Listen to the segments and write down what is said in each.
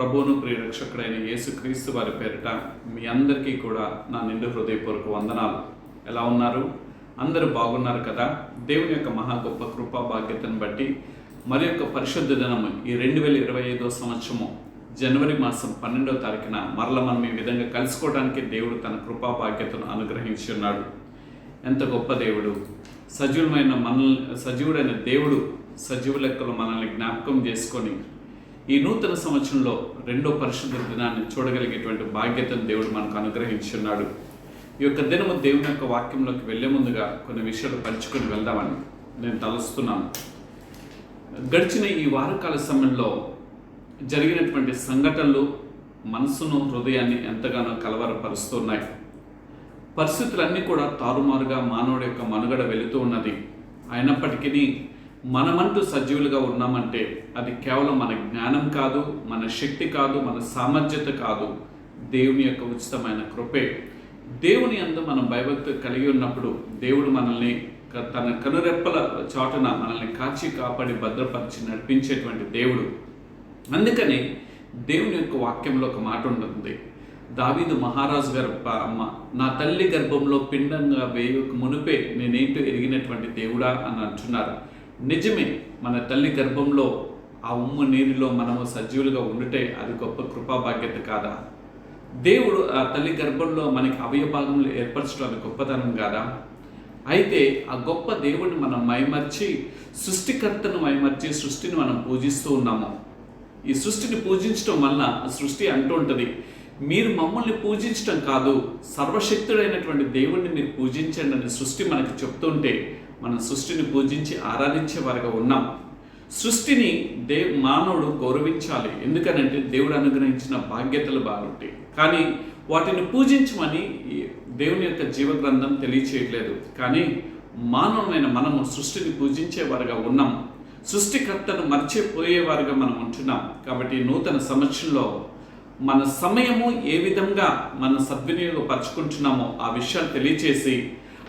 ప్రభువును ప్రియరక్షకుడైన యేసుక్రీస్తు వారి పేరిట మీ అందరికీ కూడా నా నిండు హృదయపూర్వక వందనాలు. ఎలా ఉన్నారు? అందరూ బాగున్నారు కదా? దేవుని యొక్క మహా గొప్ప కృపా భాగ్యతను బట్టి మరి యొక్క పరిశుద్ధ దినము ఈ 2025 సంవత్సరము జనవరి మాసం 12వ తారీఖున మరల మనం ఈ విధంగా కలుసుకోవడానికి దేవుడు తన కృపా భాగ్యతను అనుగ్రహించి ఉన్నాడు. ఎంత గొప్ప దేవుడు! సజీవుడైన దేవుడు సజీవ లెక్కలు మనల్ని జ్ఞాపకం చేసుకొని ఈ నూతన సంవత్సరంలో రెండో పరిశుద్ధ దినాన్ని చూడగలిగేటువంటి భాగ్యతను దేవుడు మనకు అనుగ్రహించున్నాడు. ఈ యొక్క దినము దేవుని యొక్క వాక్యంలోకి వెళ్లే ముందుగా కొన్ని విషయాలు పంచుకొని వెళ్దామని నేను తలుస్తున్నాను. గడిచిన ఈ వారకాల సమయంలో జరిగినటువంటి సంఘటనలు మనసును హృదయాన్ని ఎంతగానో కలవరపరుస్తున్నాయి. పరిస్థితులన్నీ కూడా తారుమారుగా మానవుడి యొక్క మనుగడ వెళుతూ ఉన్నది. అయినప్పటికీ మనమంటూ సజీవులుగా ఉన్నామంటే అది కేవలం మన జ్ఞానం కాదు, మన శక్తి కాదు, మన సామర్థ్యత కాదు, దేవుని యొక్క ఉచితమైన కృపే. దేవుని యందు మనం భయభక్తి కలిగి ఉన్నప్పుడు దేవుడు మనల్ని తన కనురెప్పల చాటున మనల్ని కాచి కాపాడి భద్రపరిచి నడిపించేటువంటి దేవుడు. అందుకని దేవుని యొక్క వాక్యంలో ఒక మాట ఉంటుంది. దావీదు మహారాజు గారు నా తల్లి గర్భంలో పిండంగా వేయక మునిపే నేనేంటో ఎరిగినటువంటి దేవుడా అని అంటున్నారు. నిజమే, మన తల్లి గర్భంలో ఆ ఉమ్ము నీరులో మనము సజీవులుగా ఉండుటే అది గొప్ప కృపాభాగ్యత కాదా? దేవుడు ఆ తల్లి గర్భంలో మనకి అవయభాగంలో ఏర్పరచడం అది గొప్పతనం కాదా? అయితే ఆ గొప్ప దేవుడిని మనం మైమర్చి సృష్టికర్తను మైమర్చి సృష్టిని మనం పూజిస్తూ ఉన్నాము. ఈ సృష్టిని పూజించడం వల్ల సృష్టి అంటూ ఉంటుంది, మీరు మమ్మల్ని పూజించడం కాదు, సర్వశక్తుడైనటువంటి దేవుణ్ణి మీరు పూజించండి అని సృష్టి మనకు చెప్తుంటే మనం సృష్టిని పూజించి ఆరాధించే వారుగా ఉన్నాం. సృష్టిని మానవుడు గౌరవించాలి, ఎందుకనంటే దేవుడు అనుగ్రహించిన బాధ్యతలు బాగుంటాయి. కానీ వాటిని పూజించమని దేవుని యొక్క జీవగ్రంథం తెలియచేయట్లేదు. కానీ మానవులైన మనము సృష్టిని పూజించేవారుగా ఉన్నాం, సృష్టికర్తను మర్చిపోయేవారుగా మనం ఉంటున్నాం. కాబట్టి నూతన సంవత్సరంలో మన సమయము ఏ విధంగా మన సద్వినియోగపరచుకుంటున్నామో ఆ విషయాలు తెలియచేసి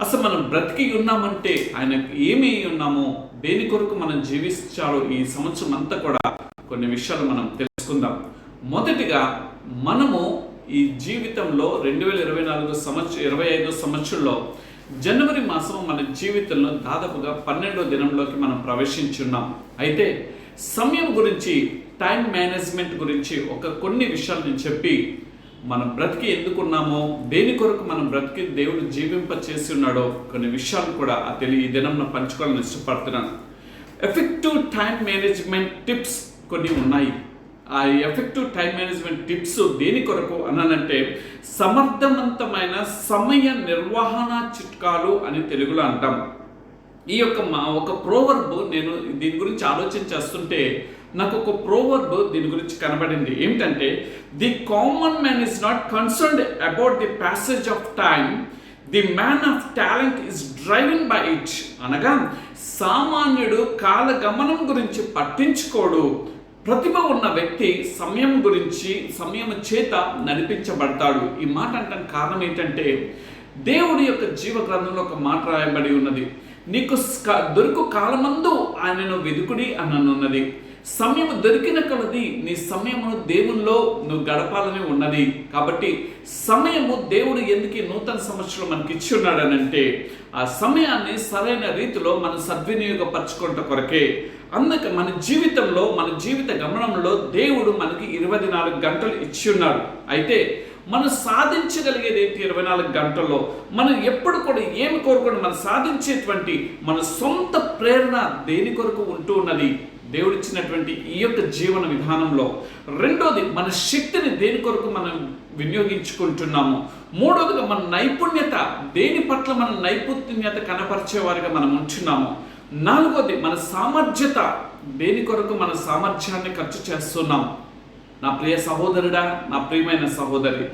అసలు మనం బ్రతికి ఉన్నామంటే ఆయనకు ఏమి ఉన్నామో, దేని కొరకు మనం జీవించాలో ఈ సంవత్సరం అంతా కూడా కొన్ని విషయాలు మనం తెలుసుకుందాం. మొదటిగా మనము ఈ జీవితంలో 2025 సంవత్సరంలో జనవరి మాసం మన జీవితంలో దాదాపుగా 12వ దినంలోకి మనం ప్రవేశించున్నాం. అయితే సమయం గురించి, టైం మేనేజ్మెంట్ గురించి కొన్ని విషయాలు నేను చెప్పి మనం బ్రతికి ఎందుకున్నామో, దేని కొరకు మనం బ్రతికి దేవుడు జీవింప చేసి ఉన్నాడో కొన్ని విషయాలు కూడా ఈ దినంలో పంచుకోవాలని ఇష్టపడుతున్నాను. ఎఫెక్టివ్ టైం మేనేజ్మెంట్ టిప్స్ కొన్ని ఉన్నాయి. ఆ ఎఫెక్టివ్ టైం మేనేజ్మెంట్ టిప్స్ దేని కొరకు అన్నానంటే సమర్థవంతమైన సమయ నిర్వహణ చిట్కాలు అని తెలుగులో అంటాం. ఈ యొక్క ఒక ప్రోవర్బ్, నేను దీని గురించి ఆలోచన చేస్తుంటే నాకు ఒక ప్రోవర్బ్ దీని గురించి కనబడింది. ఏమిటంటే, the common man is not concerned about the passage of time, the man of talent is driven by it. అనగా సామాన్యుడు కాలగమనం గురించి పట్టించుకోడు, ప్రతిభ ఉన్న వ్యక్తి సమయం గురించి సమయం చేత నడిపించబడతాడు. ఈ మాట అంటే కారణం ఏంటంటే, దేవుడి యొక్క జీవ గ్రంథంలో ఒక మాట రాయబడి ఉన్నది, నీకు దొరుకు కాలమందు ఆయనను వెదుకుడి అని ఉన్నది. సమయం దొరికిన కొలది నీ సమయమును దేవుల్లో నువ్వు గడపాలని ఉన్నది. కాబట్టి సమయము దేవుడు ఎందుకు నూతన సంవత్సరం మనకి ఇచ్చి ఉన్నాడనంటే ఆ సమయాన్ని సరైన రీతిలో మనం సద్వినియోగపరచుకుంట కొరకే. అందుకే మన జీవితంలో, మన జీవిత గమనంలో దేవుడు మనకి 24 గంటలు ఇచ్చి ఉన్నాడు. అయితే మనం సాధించగలిగేది ఏంటి? 24 గంటల్లో మనం ఎప్పుడు కూడా ఏమి కోరుకోండి, మనం సాధించేటువంటి మన సొంత ప్రేరణ దేని కొరకు ఉంటూ ఉన్నది? దేవుడిచ్చినటువంటి ఈ యొక్క జీవన విధానంలో. రెండోది, మన శక్తిని దేని కొరకు మనం వినియోగించుకుంటున్నాము. మూడోదిగా మన నైపుణ్యత, దేని పట్ల మన నైపుణ్యత కనపరిచేవారిగా మనం ఉంటున్నాము. నాలుగోది, మన సామర్థ్యత, దేని కొరకు మన సామర్థ్యాన్ని ఖర్చు చేస్తున్నాం. నా ప్రియ సహోదరుడా, నా ప్రియమైన సహోదరి,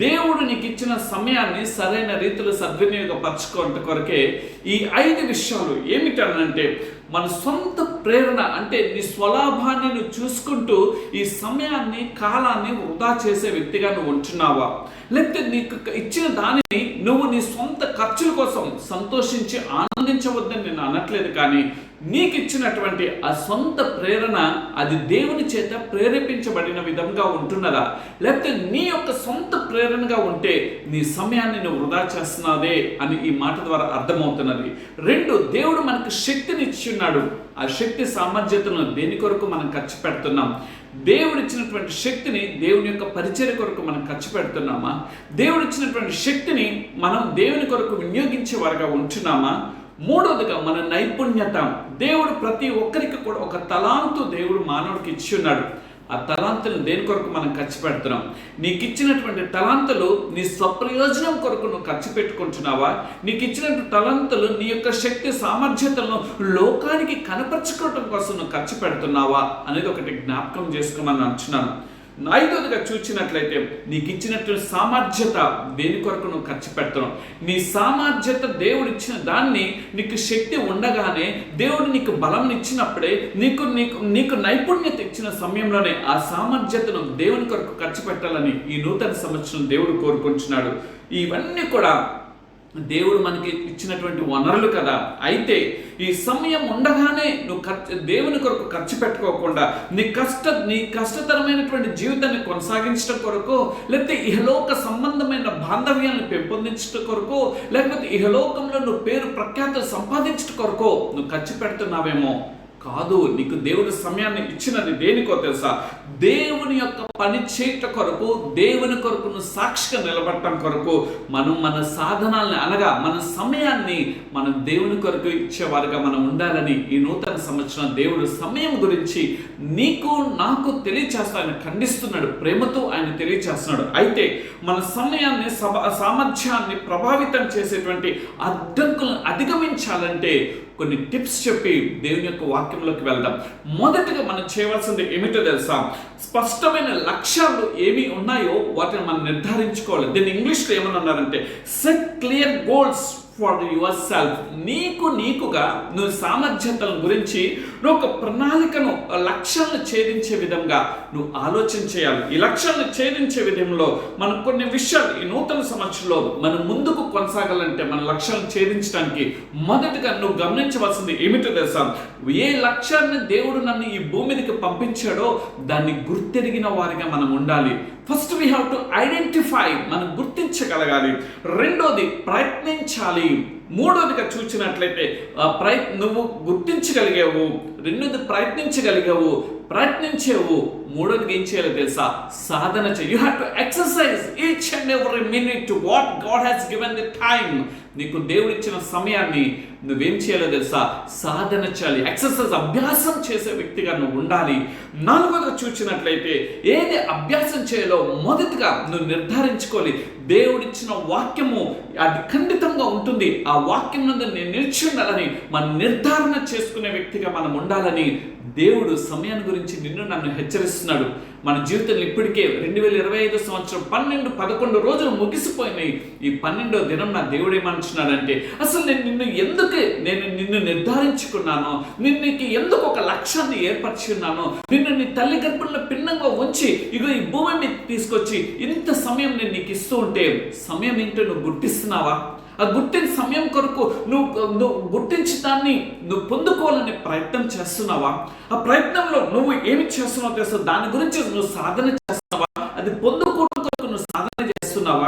దేవుడు నీకు ఇచ్చిన సమయాన్ని సరైన రీతిలో సద్వినియోగపరచుకోవడం కొరకే ఈ 5 విషయాలు. ఏమిటనంటే మన సొంత ప్రేరణ అంటే నీ స్వలాభాన్ని నువ్వు చూసుకుంటూ ఈ సమయాన్ని కాలాన్ని వృధా చేసే వ్యక్తిగా నువ్వు ఉంటున్నావా? లేకపోతే నీకు ఇచ్చిన దానిని నువ్వు నీ సొంత ఖర్చుల కోసం సంతోషించి ఆనందించవద్దని నేను అనట్లేదు, కానీ నీకు ఇచ్చినటువంటి ఆ సొంత ప్రేరణ అది దేవుని చేత ప్రేరేపించబడిన విధంగా ఉంటున్నదా? లేకపోతే నీ యొక్క సొంత ప్రేరణగా ఉంటే నీ సమయాన్ని నువ్వు వృధా చేస్తున్నాదే అని ఈ మాట ద్వారా అర్థమవుతున్నది. 2, దేవుడు మనకు శక్తిని ఇచ్చున్నాడు. ఆ శక్తి సామర్థ్యతను దేని కొరకు మనం ఖర్చు పెడుతున్నాం? దేవుడు ఇచ్చినటువంటి శక్తిని దేవుని యొక్క పరిచర్య కొరకు మనం ఖర్చు పెడుతున్నామా? దేవుడు ఇచ్చినటువంటి శక్తిని మనం దేవుని కొరకు వినియోగించే వారుగా ఉంటున్నామా? 3వదిగా మన నైపుణ్యత. దేవుడు ప్రతి ఒక్కరికి కూడా ఒక తలాంతు దేవుడు మానవుడికి ఇచ్చి ఉన్నాడు. ఆ తలాంతులు దేని కొరకు మనం ఖర్చు పెడుతున్నాం? నీకు ఇచ్చినటువంటి తలాంతులు నీ స్వప్రయోజనం కొరకు నువ్వు ఖర్చు పెట్టుకుంటున్నావా? నీకు ఇచ్చినటువంటి తలాంతులు నీ యొక్క శక్తి సామర్థ్యతలను లోకానికి కనపరచుకోవటం కోసం నువ్వు ఖర్చు పెడుతున్నావా అనేది ఒకటి జ్ఞాపకం చేసుకోమని అంటున్నాను. 5వదిగా చూసినట్లయితే నీకు ఇచ్చినటువంటి సామర్థ్యత దేని కొరకు నువ్వు ఖర్చు పెడుతున్నావు? నీ సామర్థ్యత దేవుడు ఇచ్చిన దాన్ని, నీకు శక్తి ఉండగానే దేవుడు నీకు బలం ఇచ్చినప్పుడే నీకు నీకు నీకు నైపుణ్యత ఇచ్చిన సమయంలోనే ఆ సామర్థ్యతను దేవుని కొరకు ఖర్చు పెట్టాలని ఈ నూతన సంవత్సరం దేవుడు కోరుకుంటున్నాడు. ఇవన్నీ కూడా దేవుడు మనకి ఇచ్చినటువంటి వనరులు కదా. అయితే ఈ సమయం ఉండగానే నువ్వు దేవుని కొరకు ఖర్చు పెట్టుకోకుండా నీ కష్టతరమైనటువంటి జీవితాన్ని కొనసాగించడం కొరకు, లేకపోతే ఇహలోక సంబంధమైన బాంధవ్యాలను పెంపొందించడం కొరకు, లేకపోతే ఇహలోకంలో నువ్వు పేరు ప్రఖ్యాతులు సంపాదించడం కొరకు నువ్వు ఖర్చు పెడుతున్నావేమో. కాదు, నీకు దేవుడు సమయాన్ని ఇచ్చినది దేనికో తెలుసా? దేవుని యొక్క పని చేయట కొరకు, దేవుని కొరకు నువ్వు సాక్షిగా నిలబడటం కొరకు మనం మన సాధనాలని అనగా మన సమయాన్ని మనం దేవుని కొరకు ఇచ్చేవారుగా మనం ఉండాలని ఈ నూతన సంవత్సరం దేవుడు సమయం గురించి నీకు నాకు తెలియచేస్తాను, ఖండిస్తున్నాడు, ప్రేమతో ఆయన తెలియచేస్తున్నాడు. అయితే మన సమయాన్ని సామర్థ్యాన్ని ప్రభావితం చేసేటువంటి అడ్డంకులను అధిగమించాలంటే కొన్ని టిప్స్ చెప్పి దేవుని యొక్క వాక్యంలోకి వెళ్దాం. మొదటిగా మనం చేయవలసింది ఏమిటో తెలుసా? స్పష్టమైన లక్ష్యాలు ఏమి ఉన్నాయో వాటిని మనం నిర్ధారించుకోవాలి. దీన్ని ఇంగ్లీష్లో ఏమని అన్నారంటే set clear goals for yourself. నీకుగా నువ్వు సామర్థ్యతల గురించి నువ్వు ఒక ప్రణాళికను, లక్ష్యాలను ఛేదించే విధంగా నువ్వు ఆలోచన చేయాలి. ఈ లక్ష్యాలను ఛేదించే విధంలో మనం కొన్ని విషయాలు ఈ నూతన సంవత్సరంలో మనం ముందుకు కొనసాగాలంటే మన లక్ష్యాలను ఛేదించడానికి మొదటిగా నువ్వు గమనించవలసింది ఏమిటో తెలుసా? ఏ లక్ష్యాన్ని దేవుడు నన్ను ఈ భూమి మీదకి పంపించాడో దాన్ని గుర్తెరిగిన వారిగా మనం ఉండాలి. First we have to identify, మనం గుర్తించగలగాలి. 2వది ప్రయత్నించాలి. 3వదిగా చూసినట్లయితే నువ్వు గుర్తించగలిగావు, 2వది ప్రయత్నించగలిగావు, ప్రయత్నించేవు, 3వదిగా ఏం చేయాలో తెలుసా? సాధన చేయి. You have to exercise each and every minute what God has given the time. నీకు దేవుడు ఇచ్చిన సమయాన్ని నువ్వేం చేయాలో తెలుసా? సాధన చేయాలి. ఎక్సర్సైజ్, అభ్యాసం చేసే వ్యక్తిగా నువ్వు ఉండాలి. 4వదిగా చూసినట్లయితే ఏది అభ్యాసం చేయాలో మొదటిగా నువ్వు నిర్ధారించుకోవాలి. దేవుడిచ్చిన వాక్యము అది ఖండితంగా ఉంటుంది, ఆ వాక్యం నందు నేను నిలిచి ఉండాలని మనం నిర్ధారణ చేసుకునే వ్యక్తిగా మనం ఉండాలని దేవుడు సమయాన్ని గురించి నిన్ను నన్ను హెచ్చరిస్తున్నాడు. మన జీవితంలో ఇప్పటికే 2025 సంవత్సరం 12-11 రోజులు ముగిసిపోయినాయి. ఈ 12వ దినం నా దేవుడు ఏమంటున్నాడంటే, అసలు నేను నిన్ను నిర్ధారించుకున్నాను, నీకు ఎందుకు ఒక లక్ష్యాన్ని ఏర్పరిచి ఉన్నాను, నిన్ను నీ తల్లి గర్భంలో భిన్నంగా ఉంచి ఇగో ఈ భూమి మీద తీసుకొచ్చి ఇంత సమయం నేను నీకు ఇస్తూ ఉంటే సమయం ఏంటో నువ్వు గుర్తిస్తున్నావా? ఆ గుర్తించిన సమయం కొరకు నువ్వు గుర్తించి దాన్ని నువ్వు పొందుకోవాలనే ప్రయత్నం చేస్తున్నావా? ఆ ప్రయత్నంలో నువ్వు ఏమి చేస్తున్నావో తెలుసు, దాని గురించి నువ్వు సాధన చేస్తున్నావా? అది పొందుకోవడం కొరకు నువ్వు సాధన చేస్తున్నావా?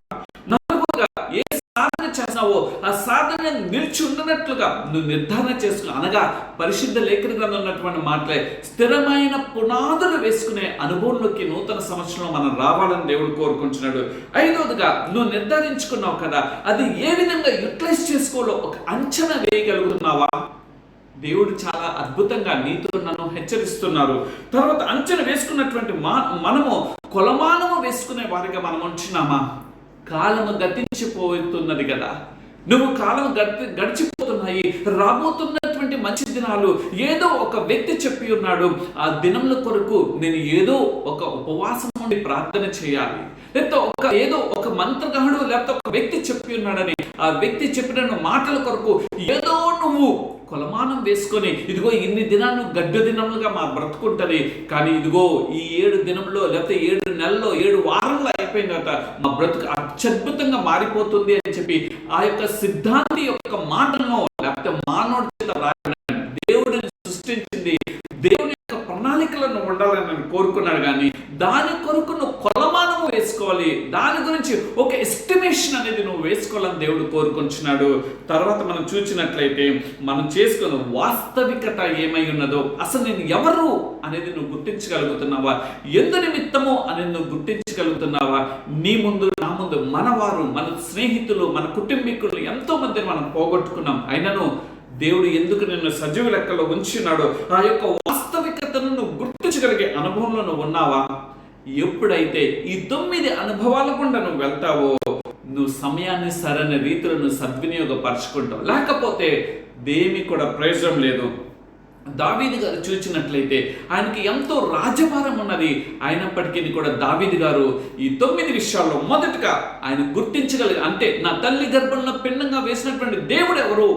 4వదిగా ఏ సాధన చేస్తున్నావో ఆ సాధన నిలిచి ఉన్నట్లుగా నువ్వు నిర్ధారణ చేసుకుని, అనగా పరిశుద్ధ లేఖన గ్రంథంలో ఉన్నటువంటి మాటలే స్థిరమైన పునాదులు వేసుకునే అనుభవంలోకి నూతన సంవత్సరంలో మనం రావాలని దేవుడు కోరుకుంటున్నాడు. 5వదిగా నువ్వు నిర్ధారించుకున్నావు కదా, అది ఏ విధంగా యూటిలైజ్ చేసుకోవాలో ఒక అంచనా వేయగలుగుతున్నావా? దేవుడు చాలా అద్భుతంగా నీతో నన్ను హెచ్చరిస్తున్నారు. తర్వాత అంచనా వేసుకున్నటువంటి మనము కొలమానము వేసుకునే వారిగా మనం ఉంటున్నామా? కాలము గతించిపోతున్నది కదా, నువ్వు కాలం గడిచిపోతున్నాయి, రాబోతున్నటువంటి మంచి దినాలు. ఏదో ఒక వ్యక్తి చెప్పి ఉన్నాడు, ఆ దినముల కొరకు నేను ఏదో ఒక ఉపవాసం నుండి ప్రార్థన చేయాలి, లేకపోతే ఏదో ఒక మంత్రగాడు లేకపోతే ఒక వ్యక్తి చెప్పి ఉన్నాడని ఆ వ్యక్తి చెప్పిన మాటల కొరకు ఏదో నువ్వు కొలమానం వేసుకొని ఇదిగో ఇన్ని దినాలు గడ్డు దినములుగా మా బ్రతుకుంటది, కానీ ఇదిగో ఈ 7 దినంలో లేకపోతే 7 నెలల్లో 7 వారంలో అయిపోయిన తర్వాత మా బ్రతుకు అత్యద్భుతంగా మారిపోతుంది అని చెప్పి ఆ యొక్క సిద్ధాంతి యొక్క మాటను లేకపోతే మానవుడి చేత రాయడం, దేవుడిని సృష్టించింది దేవుని యొక్క ప్రణాళికలను ఉండాలని కోరుకున్నాడు. కానీ దాని కొరకు నువ్వు కొలమానము వేసుకోవాలి, దాని గురించి ఒక ఎస్టిమేషన్ అనేది నువ్వు వేసుకోవాలని దేవుడు కోరుకుంటున్నాడు. తర్వాత మనం చూసినట్లయితే మనం చేసుకున్న వాస్తవికత ఏమై ఉన్నదో, అసలు నేను ఎవరు అనేది నువ్వు గుర్తించగలుగుతున్నావా, ఎందు నిమిత్తము అనేది నువ్వు గుర్తించగలుగుతున్నావా? నీ ముందు నా ముందు మనవారు, మన స్నేహితులు, మన కుటుంబీకులు ఎంతో మందిని మనం పోగొట్టుకున్నాం. అయినను దేవుడు ఎందుకు నిన్ను సజీవ లెక్కలో ఉంచున్నాడో ఆ యొక్క వాస్తవికతను నువ్వు గుర్తించగలిగే అనుభవంలో నువ్వు ఉన్నావా? ఎప్పుడైతే ఈ 9 అనుభవాల గుండా నువ్వు వెళ్తావో నువ్వు సమయాన్ని సరైన రీతిలో నువ్వు సద్వినియోగపరచుకుంటావు, లేకపోతే దేనికి కూడా ప్రయోజనం లేదు. దావీదు గారు చూసినట్లయితే ఆయనకి ఎంతో రాజభారం ఉన్నది, అయినప్పటికీ కూడా దావీదు గారు ఈ 9 విషయాల్లో మొదటగా ఆయన గుర్తించగలిగి, అంటే నా తల్లి గర్భంలో పిండంగా వేసినటువంటి దేవుడు ఎవరు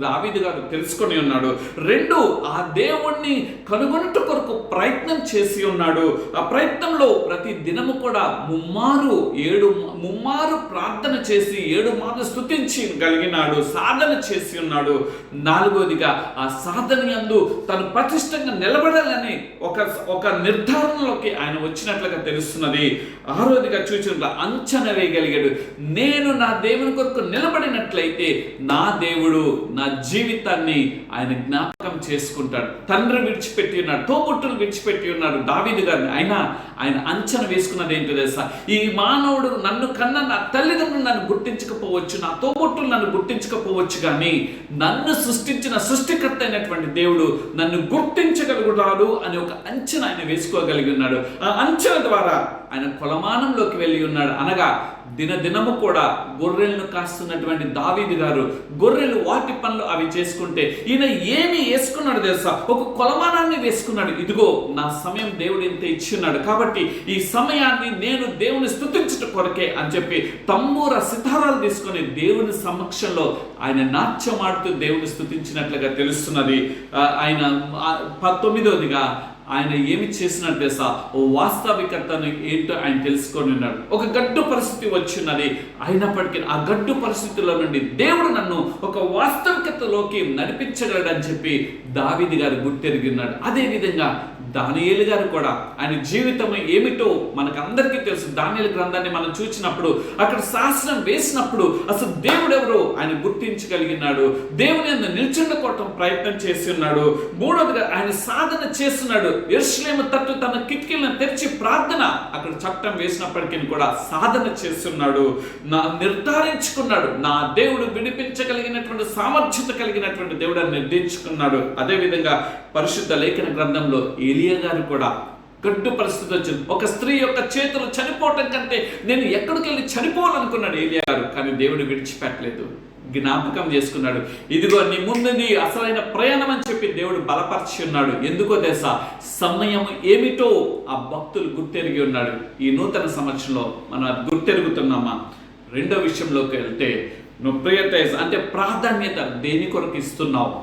దావీదు గారు తెలుసుకొని ఉన్నాడు. 2, ఆ దేవుణ్ణి కనుగొనుట కొరకు ప్రయత్నం చేసి ఉన్నాడు. ఆ ప్రయత్నంలో ప్రతి దినము కూడా ముమ్మారు ప్రార్థన చేసి 7 మార్లు స్తుతించి కలిగినాడు, సాధన చేసి ఉన్నాడు. 4వదిగా ఆ సాధన యందు తను ప్రతిష్టంగా నిలబడాలని ఒక నిర్ధారణలోకి ఆయన వచ్చినట్లుగా తెలుస్తున్నది. 6వదిగా చూసినట్ల అంచనా వేయగలిగాడు, నేను నా దేవుని కొరకు నిలబడినట్లయితే నా దేవుడు నా జీవితాన్ని ఆయన జ్ఞాపకం చేసుకుంటాడు. తండ్రి విడిచిపెట్టి ఉన్నాడు, తోబుట్టులు విడిచిపెట్టి ఉన్నాడు దావీదు గారిని, అయినా ఆయన అంచనా వేసుకున్నది ఏంటో తెలుసా? ఈ మానవుడు నన్ను కన్నా నా తల్లిదండ్రులు నన్ను గుర్తించకపోవచ్చు, నా తోబుట్టులు నన్ను గుర్తించకపోవచ్చు, కానీ నన్ను సృష్టించిన సృష్టికర్త అయినటువంటి దేవుడు నన్ను గుర్తించగలుగుతాడు అని ఒక అంచనా ఆయన వేసుకోగలిగి ఉన్నాడు. ఆ అంచనా ద్వారా ఆయన కొలమానంలోకి వెళ్ళి ఉన్నాడు. అనగా దినదినము కూడా గొర్రెలను కాస్తున్నటువంటి దావీదు గారు గొర్రెలు వాటి పనులు అవి చేసుకుంటే ఈయన ఏమి వేసుకున్నాడు తెలుసా? ఒక కొలమానాన్ని వేసుకున్నాడు. ఇదిగో నా సమయం దేవుడు ఇంత ఇచ్చున్నాడు, కాబట్టి ఈ సమయాన్ని నేను దేవుని స్తుతించుట కొరకే అని చెప్పి తంబూర సితారాలు తీసుకొని దేవుని సమక్షంలో ఆయన నాట్యమాడుతూ దేవుని స్తుతించినట్లుగా తెలుస్తున్నది. ఆయన 19వదిగా ఆయన ఏమి చేసినట్టు తెలుసా? వాస్తవికతను ఏంటో ఆయన తెలుసుకొని ఉన్నాడు. ఒక గడ్డు పరిస్థితి వచ్చిన్నది, అయినప్పటికీ ఆ గడ్డు పరిస్థితుల్లో నుండి దేవుడు నన్ను ఒక వాస్తవికతలోకి నడిపించగలడని చెప్పి దావీదు గారు గుర్తెరిగి ఉన్నాడు. అదేవిధంగా దానియేలు గారు కూడా ఆయన జీవితం ఏమిటో మనకందరికీ తెలుసు. దానియేలు గ్రంథాన్ని మనం చూసినప్పుడు అక్కడ శాసనం వేసినప్పుడు అసలు దేవుడు ఎవరో ఆయన గుర్తించగలిగినాడు. దేవుని యందు నిల్చుండుకోవటం ప్రయత్నం చేసి ఉన్నాడు. 3వదిగా ఆయన సాధన చేస్తున్నాడు. యెరూషలేము తట్టు తన కిటికీలను తెరిచి ప్రార్థన, అక్కడ చట్టం వేసినప్పటికీ కూడా సాధన చేస్తున్నాడు. నిర్ధారించుకున్నాడు, నా దేవుడు విడిపించగలిగినటువంటి సామర్థ్యత కలిగినటువంటి దేవుడు అని నిర్ధారించుకున్నాడు. అదేవిధంగా పరిశుద్ధ లేఖన గ్రంథంలో ఏలియా గారు కూడా గడ్డు పరిస్థితి వచ్చింది. ఒక స్త్రీ యొక్క చేతులు చనిపోవటం కంటే నేను ఎక్కడికి వెళ్ళి చనిపోవాలనుకున్నాడు ఏలియా గారు, కానీ దేవుడు విడిచిపెట్టలేదు, జ్ఞాపకం చేసుకున్నాడు. ఇదిగో నీ ముందు నీ అసలైన ప్రయాణం అని చెప్పి దేవుడు బలపరిచి ఉన్నాడు. ఎందుకో తెలుసా? సమయం ఏమిటో ఆ భక్తులు గుర్తెరిగి ఉన్నాడు. ఈ నూతన సంవత్సరంలో మనం అది గుర్తెరుగుతున్నామా? 2వ విషయంలోకి వెళ్తే నువ్వు ప్రియటైజ్ అంటే ప్రాధాన్యత దేని కొరకు ఇస్తున్నావు?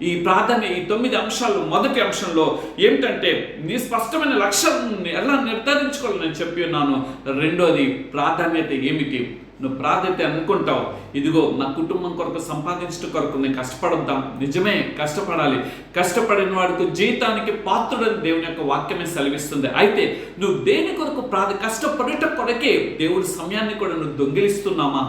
ఈ ప్రాధాన్యత ఈ 9 అంశాలు మొదటి అంశంలో ఏమిటంటే నీ స్పష్టమైన లక్ష్యాలను ఎలా నిర్ధారించుకోవాలని నేను చెప్పి ఉన్నాను. 2వది ప్రాధాన్యత ఏమిటి? నువ్వు ప్రాధాన్యత అనుకుంటావు, ఇదిగో నా కుటుంబం కొరకు సంపాదించడం కొరకు నేను కష్టపడొద్దాం. నిజమే, కష్టపడాలి. కష్టపడిన వాడికి జీవితానికి పాత్రుడని దేవుని యొక్క వాక్యమే సెలవిస్తుంది. అయితే నువ్వు దేని కొరకు కష్టపడేట కొరకే దేవుడి సమయాన్ని కూడా నువ్వు దొంగిలిస్తున్నామా?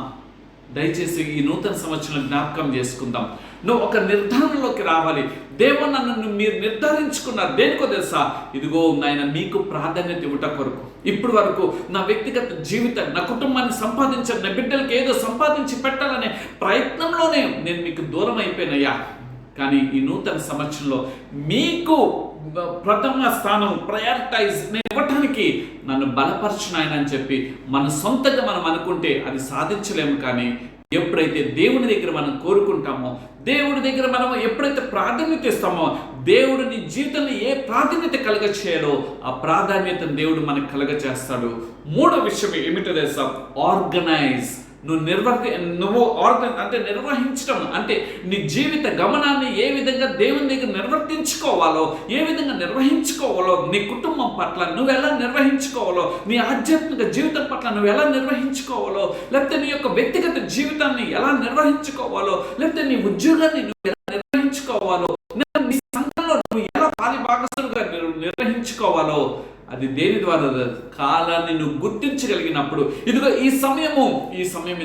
దయచేసి ఈ నూతన సంవత్సరంలో జ్ఞాపకం చేసుకుందాం. నువ్వు ఒక నిర్ధారణలోకి రావాలి. దేవుడు నన్ను మీరు నిర్ధారించుకున్నారు దేనికో తెలుసా? ఇదిగో నాయన మీకు ప్రాధాన్యత ఇవ్వట కొరకు. ఇప్పుడు వరకు నా వ్యక్తిగత జీవితం, నా కుటుంబాన్ని సంపాదించాను, నా బిడ్డలకి ఏదో సంపాదించి పెట్టాలనే ప్రయత్నంలోనే నేను మీకు దూరం అయిపోయినయ్యా. కానీ ఈ నూతన సంవత్సరంలో మీకు ప్రథమ స్థానం ప్రయారిటైజ్ ఇవ్వటానికి నన్ను బలపరచును ఆయన అని చెప్పి మన సొంతంగా మనం అనుకుంటే అది సాధించలేము. కానీ ఎప్పుడైతే దేవుని దగ్గర మనం కోరుకుంటామో, దేవుడి దగ్గర మనం ఎప్పుడైతే ప్రాధాన్యత ఇస్తామో, దేవుడు నీ జీవితంలో ఏ ప్రాధాన్యత కలగ చేయాలో ఆ ప్రాధాన్యతను దేవుడు మనకు కలగ చేస్తాడు. 3వ విషయం ఏమిటో తెలుసా? ఆర్గనైజ్. నిర్వహించడం అంటే నీ జీవిత గమనాన్ని ఏ విధంగా దేవుని దగ్గర నిర్వర్తించుకోవాలో, ఏ విధంగా నిర్వహించుకోవాలో, నీ కుటుంబం పట్ల నువ్వు ఎలా నిర్వహించుకోవాలో, నీ ఆధ్యాత్మిక జీవితం పట్ల నువ్వు ఎలా నిర్వహించుకోవాలో, లేకపోతే నీ యొక్క వ్యక్తిగత జీవితాన్ని ఎలా నిర్వహించుకోవాలో, లేకపోతే నీ ఉద్యోగాన్ని నువ్వు ఎలా నిర్వహించుకోవాలో, నీ సంఘంలో నువ్వు ఎలా పాలి భాగస్వామిగా నిర్వహించుకోవాలో, అది దేని ద్వారా? కాలాన్ని నువ్వు గుర్తించగలిగినప్పుడు, ఇదిగో ఈ సమయం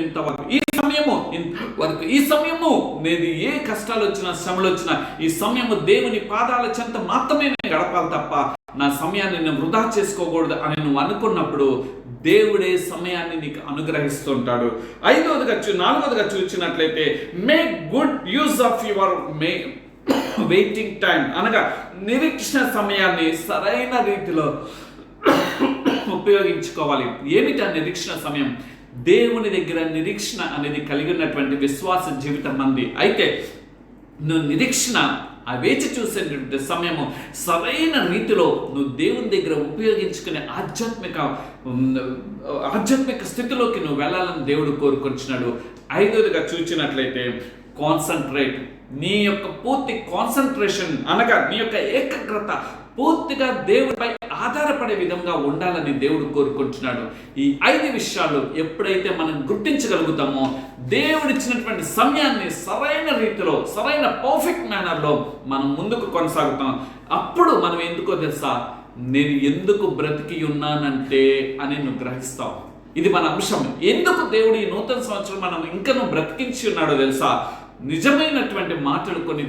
ఇంతవరకు, ఈ సమయము నేను ఏ కష్టాలు వచ్చినా, శ్రమలు వచ్చినా, ఈ సమయము దేవుని పాదాల చెంత మాత్రమే నేను గడపాలి తప్ప నా సమయాన్ని నేను వృధా చేసుకోకూడదు అని నువ్వు అనుకున్నప్పుడు దేవుడే సమయాన్ని నీకు అనుగ్రహిస్తుంటాడు. 4వదిగా చూసినట్లయితే make good use of your waiting time, అనగా నిరీక్షణ సమయాన్ని సరైన రీతిలో ఉపయోగించుకోవాలి. ఏమిటి ఆ నిరీక్షణ సమయం? దేవుని దగ్గర నిరీక్షణ అనేది కలిగి ఉన్నటువంటి విశ్వాస జీవితం మంది. అయితే నువ్వు నిరీక్షణ, ఆ వేచి చూసేటువంటి సమయము సరైన రీతిలో నువ్వు దేవుని దగ్గర ఉపయోగించుకునే ఆధ్యాత్మిక స్థితిలోకి నువ్వు వెళ్ళాలని దేవుడు కోరుకొంటున్నాడు. 5వదిగా చూసినట్లయితే కాన్సన్ట్రేట్, నీ యొక్క పూర్తి కాన్సన్ట్రేషన్ అనగా నీ యొక్క ఏకాగ్రత పూర్తిగా దేవుడిపై ఆధారపడే విధంగా ఉండాలని దేవుడు కోరుకుంటున్నాడు. ఈ 5 విషయాలు ఎప్పుడైతే మనం గుర్తించగలుగుతామో దేవుడిచ్చినటువంటి సమయాన్ని సరైన రీతిలో, సరైన పర్ఫెక్ట్ మేనర్లో మనం ముందుకు కొనసాగుతాం. అప్పుడు మనం ఎందుకో తెలుసా, నేను ఎందుకు బ్రతికి ఉన్నానంటే అని నువ్వు గ్రహిస్తావు. ఇది మన అంశం. ఎందుకు దేవుడు ఈ నూతన సంవత్సరం మనం ఇంకా నువ్వు బ్రతికించి ఉన్నాడో తెలుసా? నిజమైనటువంటి మాటలు ఈ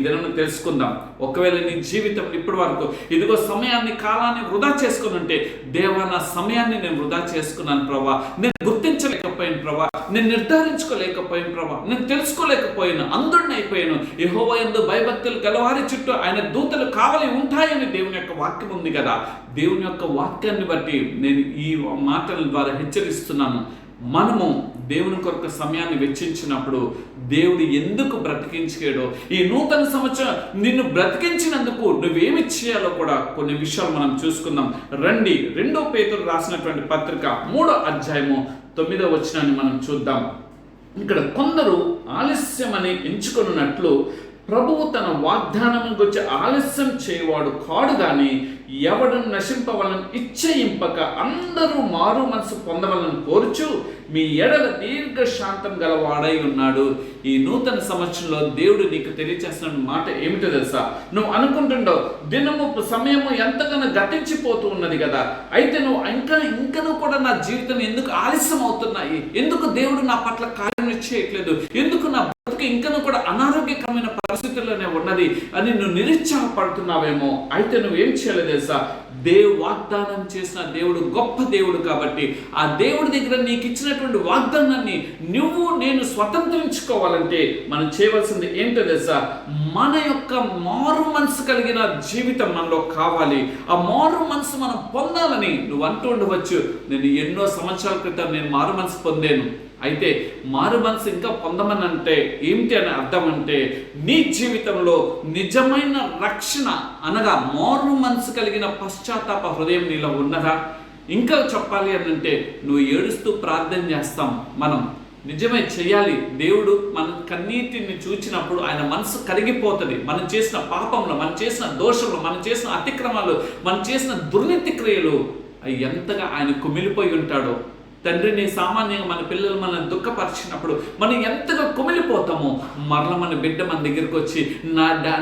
దినము తెలుసుకుందాం. ఒకవేళ నీ జీవితం ఇప్పటి వరకు ఇదిగో సమయాన్ని, కాలాన్ని వృధా చేసుకుని ఉంటే, దేవా నా సమయాన్ని నేను వృధా చేసుకున్నాను ప్రభా, నేను గుర్తించలేకపోయాను ప్రభా, నేను నిర్ధారించుకోలేకపోయాను ప్రభా, నేను తెలుసుకోలేకపోయాను, అందుడిని అయిపోయాను. యెహోవా యందు భయభక్తులు గలవారి చుట్టూ ఆయన దూతలు కావలి ఉంటాయని దేవుని యొక్క వాక్యం ఉంది కదా. దేవుని యొక్క వాక్యాన్ని బట్టి నేను ఈ మాటల ద్వారా హెచ్చరిస్తున్నాను. మనము దేవుని కొరకు సమయాన్ని వెచ్చించినప్పుడు దేవుడు ఎందుకు బ్రతికించాడో, ఈ నూతన సంవత్సరం నిన్ను బ్రతికించినందుకు నువ్వేమి చేయాలో కూడా కొన్ని విషయాలు మనం చూసుకుందాం. రండి, 2 పేతురు రాసినటువంటి పత్రిక 3వ అధ్యాయము 9వ వచనాన్ని మనం చూద్దాం. ఇక్కడ కొందరు ఆలస్యమని ఎంచుకున్నట్లు ప్రభువు తన వాగ్దానం గురించి ఆలస్యం చేయవాడు కాడు గాని ఎవడు నశింపవలను ఇచ్చయింపక అందరూ మారు మనసు పొందవలను కోరుచు మీ ఎడల దీర్ఘశాంతం గలవాడై ఉన్నాడు. ఈ నూతన సంవత్సరంలో దేవుడు నీకు తెలియచేస్తున్న మాట ఏమిటో తెలుసా? నువ్వు అనుకుంటుండవు దినము సమయము ఎంతగానో గతించిపోతూ ఉన్నది కదా, అయితే నువ్వు ఇంకనూ కూడా నా జీవితం ఎందుకు ఆలస్యం అవుతున్నాయి, ఎందుకు దేవుడు నా పట్ల కార్యం చేయట్లేదు, ఎందుకు నా బ్రతుకు ఇంకనూ కూడా అనారోగ్యకరమైన పరిస్థితుల్లోనే ఉన్నది అని నువ్వు నిరుత్సాహపడుతున్నావేమో. అయితే నువ్వేం చేయలేదు తెలుసా? వాగ్దానం చేసిన దేవుడు గొప్ప దేవుడు కాబట్టి ఆ దేవుడి దగ్గర నీకు ఇచ్చినటువంటి వాగ్దానాన్ని నేను స్వతంత్రించుకోవాలంటే మనం చేయవలసింది ఏంటో తెలుసా? మన యొక్క మారు మనసు కలిగిన జీవితం మనలో కావాలి. ఆ మారు మనసు మనం పొందాలని నువ్వు అంటూ ఉండవచ్చు, నేను ఎన్నో సంవత్సరాల క్రితం నేను మారు మనసు పొందాను. అయితే మారు మనసు ఇంకా పొందమని అంటే ఏమిటి అని అర్థం అంటే, నీ జీవితంలో నిజమైన రక్షణ అనగా మారు మనసు కలిగిన పశ్చాత్తాప హృదయం నీలో ఉన్నదా? ఇంకా చెప్పాలి అని అంటే, నువ్వు ఏడుస్తూ ప్రార్థన చేస్తాం, మనం నిజమే చెయ్యాలి. దేవుడు మన కన్నీటిని చూచినప్పుడు ఆయన మనసు కరిగిపోతుంది. మనం చేసిన పాపంలో, మనం చేసిన దోషంలో, మనం చేసిన అతిక్రమాలు, మనం చేసిన దుర్నీతి క్రియలు ఎంతగా ఆయన కుమిలిపోయి ఉంటాడో. తండ్రిని సామాన్యంగా మన పిల్లలు మనల్ని దుఃఖపరిచినప్పుడు మనం ఎంతగా కుమిలిపోతామో, మరలా మన బిడ్డ మన దగ్గరికి వచ్చి